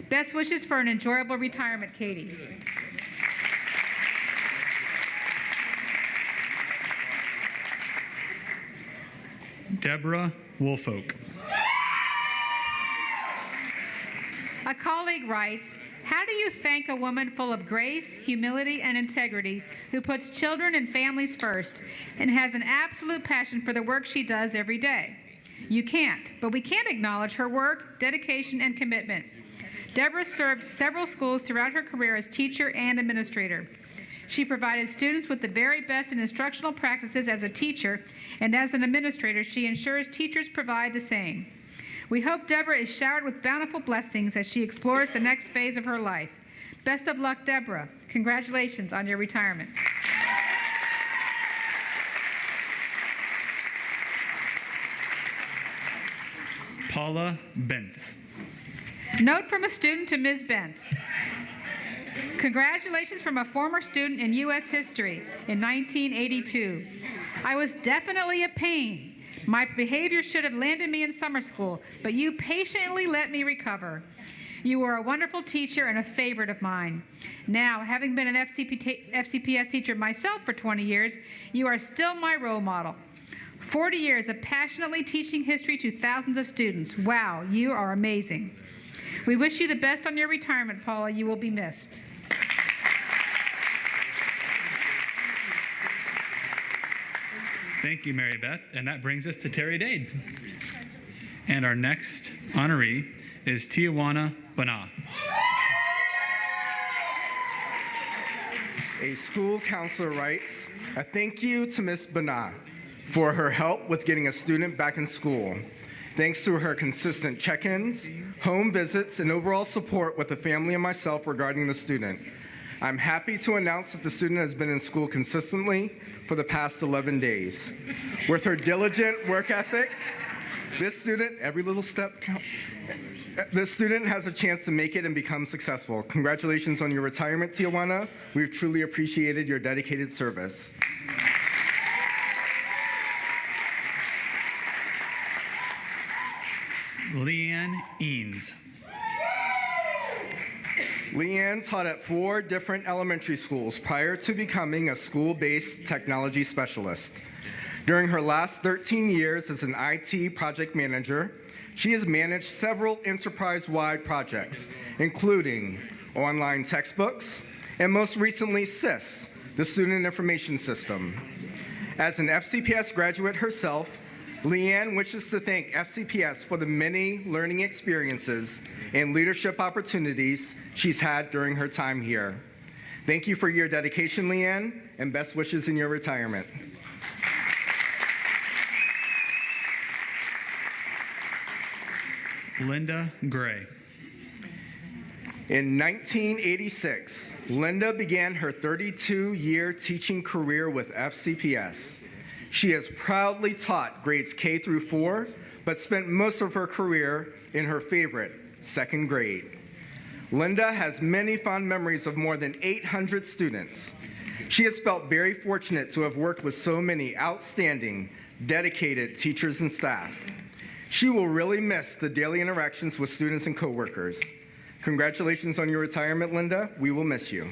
Best wishes for an enjoyable retirement, Katie. Deborah Woolfolk. A colleague writes, how do you thank a woman full of grace, humility, and integrity who puts children and families first and has an absolute passion for the work she does every day? You can't, but we can acknowledge her work, dedication, and commitment. Deborah served several schools throughout her career as teacher and administrator. She provided students with the very best in instructional practices as a teacher, and as an administrator, she ensures teachers provide the same. We hope Deborah is showered with bountiful blessings as she explores the next phase of her life. Best of luck, Deborah. Congratulations on your retirement. Paula Bentz. Note from a student to Ms. Bentz. Congratulations from a former student in U.S. history in 1982. I was definitely a pain. My behavior should have landed me in summer school, but you patiently let me recover. You were a wonderful teacher and a favorite of mine. Now, having been an FCPS teacher myself for 20 years, you are still my role model. 40 years of passionately teaching history to thousands of students. Wow, you are amazing. We wish you the best on your retirement, Paula. You will be missed. Thank you, Mary Beth. And that brings us to Terry Dade. And our next honoree is Tijuana Bana. A school counselor writes, a thank you to Ms. Bana for her help with getting a student back in school. Thanks to her consistent check-ins, home visits, and overall support with the family and myself regarding the student. I'm happy to announce that the student has been in school consistently for the past 11 days. With her diligent work ethic, this student, every little step counts. This student has a chance to make it and become successful. Congratulations on your retirement, Tijuana. We've truly appreciated your dedicated service. Leanne Eanes. Leanne taught at 4 different elementary schools prior to becoming a school-based technology specialist. During her last 13 years as an IT project manager, she has managed several enterprise-wide projects, including online textbooks, and most recently SIS, the Student Information System. As an FCPS graduate herself, Leanne wishes to thank FCPS for the many learning experiences and leadership opportunities she's had during her time here. Thank you for your dedication, Leanne, and best wishes in your retirement. Linda Gray. In 1986, Linda began her 32-year teaching career with FCPS. She has proudly taught grades K through 4, but spent most of her career in her favorite, 2nd grade. Linda has many fond memories of more than 800 students. She has felt very fortunate to have worked with so many outstanding, dedicated teachers and staff. She will really miss the daily interactions with students and coworkers. Congratulations on your retirement, Linda. We will miss you.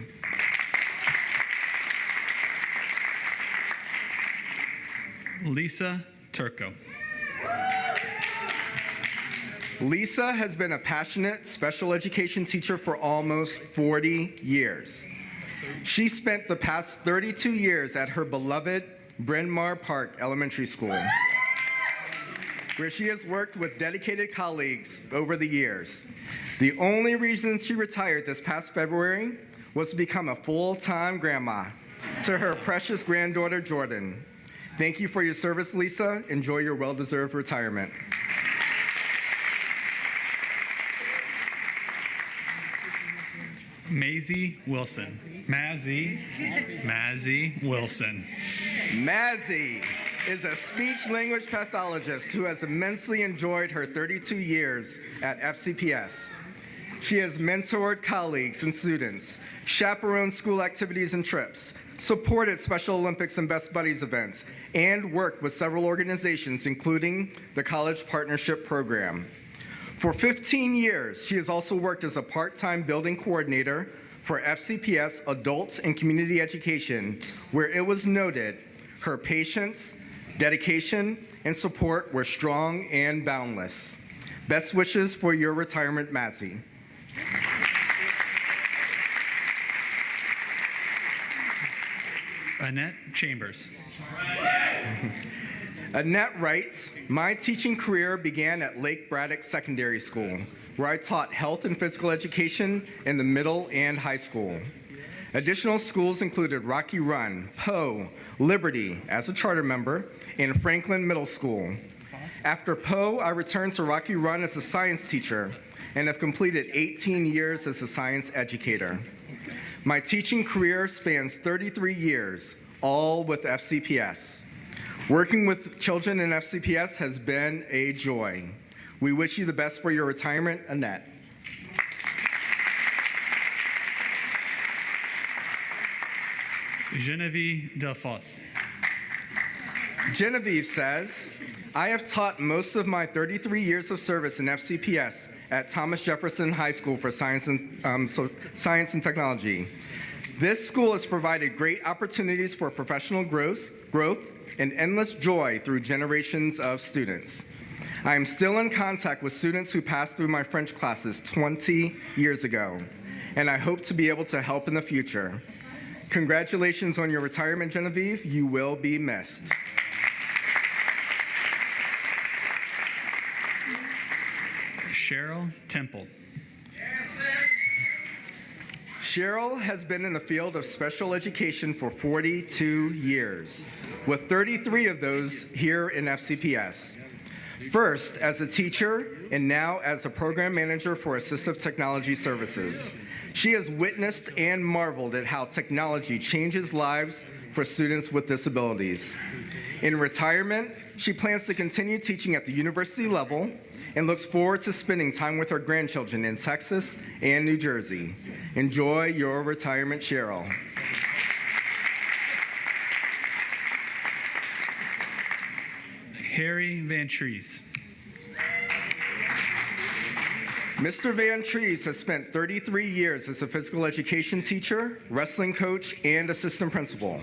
Lisa Turco. Lisa has been a passionate special education teacher for almost 40 years. She spent the past 32 years at her beloved Bryn Mawr Park Elementary School, where she has worked with dedicated colleagues over the years. The only reason she retired this past February was to become a full-time grandma to her precious granddaughter, Jordan. Thank you for your service, Lisa. Enjoy your well-deserved retirement. Maisie Wilson. Mazzie Wilson. Mazzie. is a speech-language pathologist who has immensely enjoyed her 32 years at FCPS. She has mentored colleagues and students, chaperoned school activities and trips, supported Special Olympics and Best Buddies events, and worked with several organizations, including the College Partnership Program. For 15 years, she has also worked as a part-time building coordinator for FCPS Adults and Community Education, where it was noted her patience, dedication, and support were strong and boundless. Best wishes for your retirement, Mazzy. Annette Chambers. Annette writes, my teaching career began at Lake Braddock Secondary School, where I taught health and physical education in the middle and high school. Additional schools included Rocky Run, Poe, Liberty as a charter member, and Franklin Middle School. After Poe, I returned to Rocky Run as a science teacher and have completed 18 years as a science educator. My teaching career spans 33 years, all with FCPS. Working with children in FCPS has been a joy. We wish you the best for your retirement, Annette. Genevieve Delfos. Genevieve says, I have taught most of my 33 years of service in FCPS at Thomas Jefferson High School for Science and Technology. This school has provided great opportunities for professional growth and endless joy through generations of students. I am still in contact with students who passed through my French classes 20 years ago, and I hope to be able to help in the future. Congratulations on your retirement, Genevieve. You will be missed. Cheryl Temple. Cheryl has been in the field of special education for 42 years, with 33 of those here in FCPS. First as a teacher and now as a program manager for Assistive Technology Services. She has witnessed and marveled at how technology changes lives for students with disabilities. In retirement, she plans to continue teaching at the university level and looks forward to spending time with her grandchildren in Texas and New Jersey. Enjoy your retirement, Cheryl. Harry Van Trees. Mr. Van Trees has spent 33 years as a physical education teacher, wrestling coach, and assistant principal.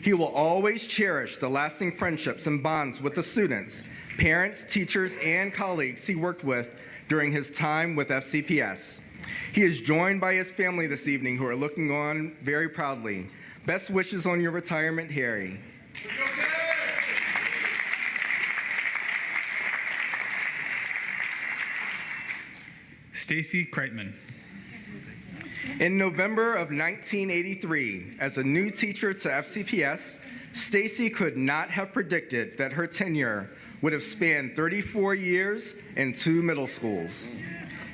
He will always cherish the lasting friendships and bonds with the students, parents, teachers, and colleagues he worked with during his time with FCPS. He is joined by his family this evening who are looking on very proudly. Best wishes on your retirement, Harry. Stacy Kreitman. In November of 1983, as a new teacher to FCPS, Stacy could not have predicted that her tenure would have spanned 34 years and 2 middle schools.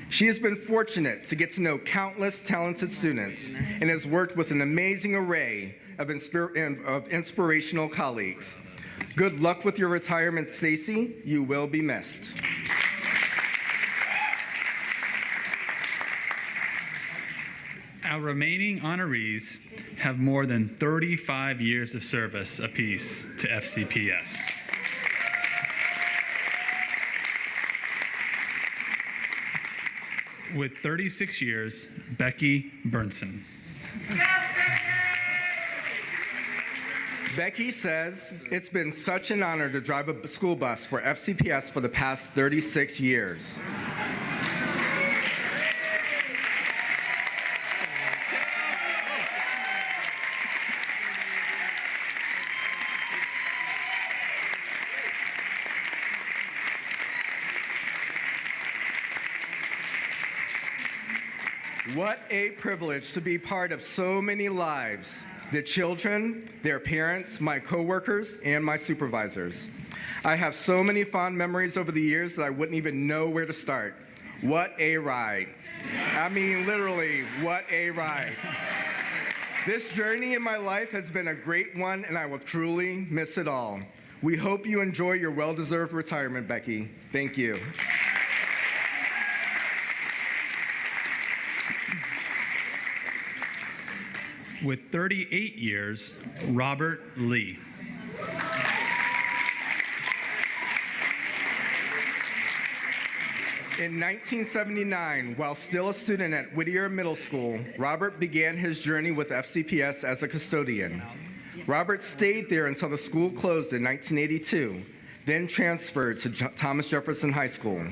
She has been fortunate to get to know countless talented students and has worked with an amazing array of inspirational colleagues. Good luck with your retirement, Stacy. You will be missed. Our remaining honorees have more than 35 years of service apiece to FCPS. With 36 years, Becky Burnson. Becky says, it's been such an honor to drive a school bus for FCPS for the past 36 years. What a privilege to be part of so many lives, the children, their parents, my coworkers, and my supervisors. I have so many fond memories over the years that I wouldn't even know where to start. What a ride. I mean, literally, what a ride. This journey in my life has been a great one, and I will truly miss it all. We hope you enjoy your well-deserved retirement, Becky. Thank you. With 38 years, Robert Lee. In 1979, while still a student at Whittier Middle School, Robert began his journey with FCPS as a custodian. Robert stayed there until the school closed in 1982, then transferred to Thomas Jefferson High School.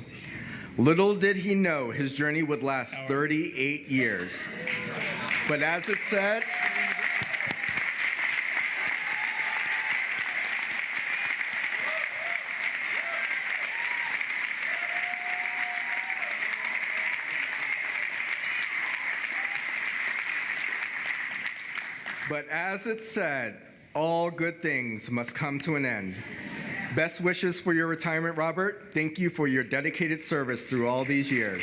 Little did he know his journey would last 38 years. But as it said, all good things must come to an end. Best wishes for your retirement, Robert. Thank you for your dedicated service through all these years.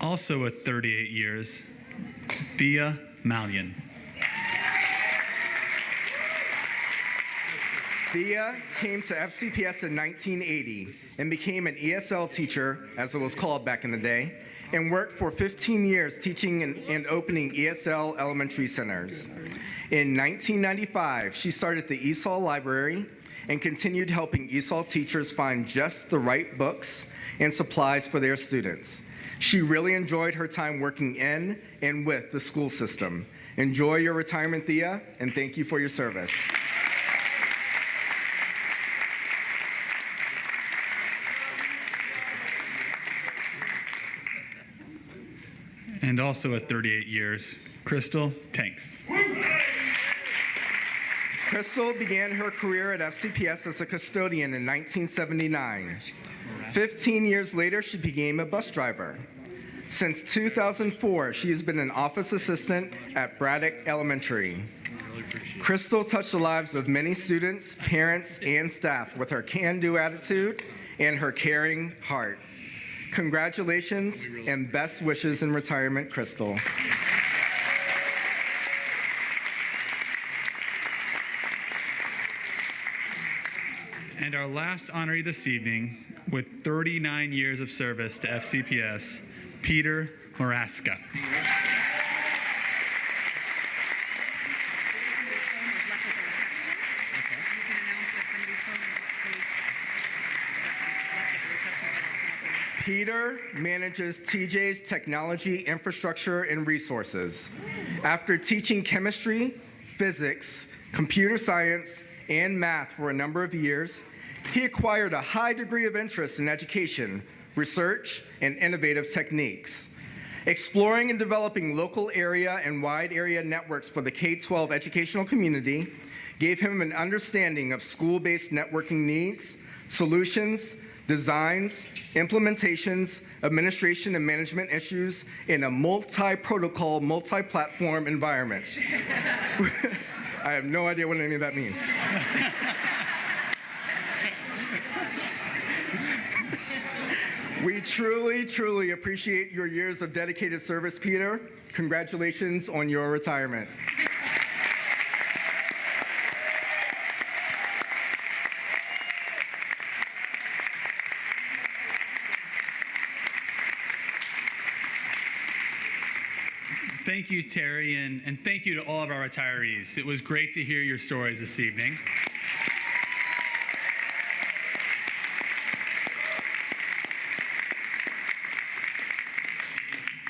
Also at 38 years, Thea Mallion. Thea came to FCPS in 1980 and became an ESL teacher, as it was called back in the day, and worked for 15 years teaching and opening ESL elementary centers. In 1995, she started the ESOL Library and continued helping ESOL teachers find just the right books and supplies for their students. She really enjoyed her time working in and with the school system. Enjoy your retirement, Thea, and thank you for your service. And also at 38 years, Crystal Tanks. Crystal began her career at FCPS as a custodian in 1979. 15 years later, she became a bus driver. Since 2004, she has been an office assistant at Braddock Elementary. Crystal touched the lives of many students, parents, and staff with her can-do attitude and her caring heart. Congratulations and best wishes in retirement, Crystal. And our last honoree this evening, with 39 years of service to FCPS, Peter Moraska. Peter manages TJ's technology, infrastructure, and resources. After teaching chemistry, physics, computer science, and math for a number of years, he acquired a high degree of interest in education, research, and innovative techniques. Exploring and developing local area and wide area networks for the K-12 educational community gave him an understanding of school-based networking needs, solutions, designs, implementations, administration and management issues in a multi-protocol, multi-platform environment. I have no idea what any of that means. We truly, truly appreciate your years of dedicated service, Peter. Congratulations on your retirement. Thank you, Terry, and thank you to all of our retirees. It was great to hear your stories this evening.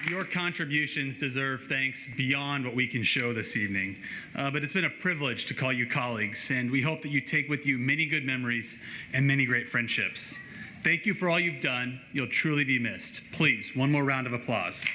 Your contributions deserve thanks beyond what we can show this evening. But it's been a privilege to call you colleagues, and we hope that you take with you many good memories and many great friendships. Thank you for all you've done. You'll truly be missed. Please, one more round of applause.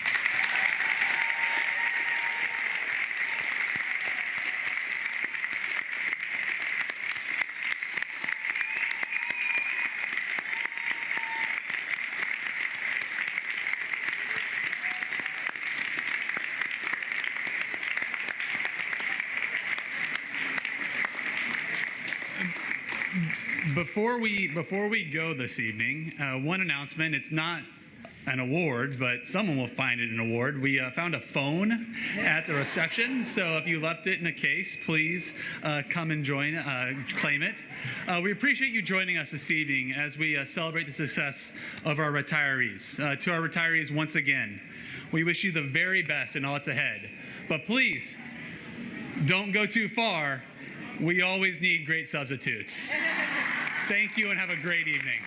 Before we go this evening, one announcement. It's not an award, but someone will find it an award. We found a phone at the reception, so if you left it in a case, please come and claim it. We appreciate you joining us this evening as we celebrate the success of our retirees. To our retirees, once again, we wish you the very best in all that's ahead. But please, don't go too far. We always need great substitutes. Thank you and have a great evening.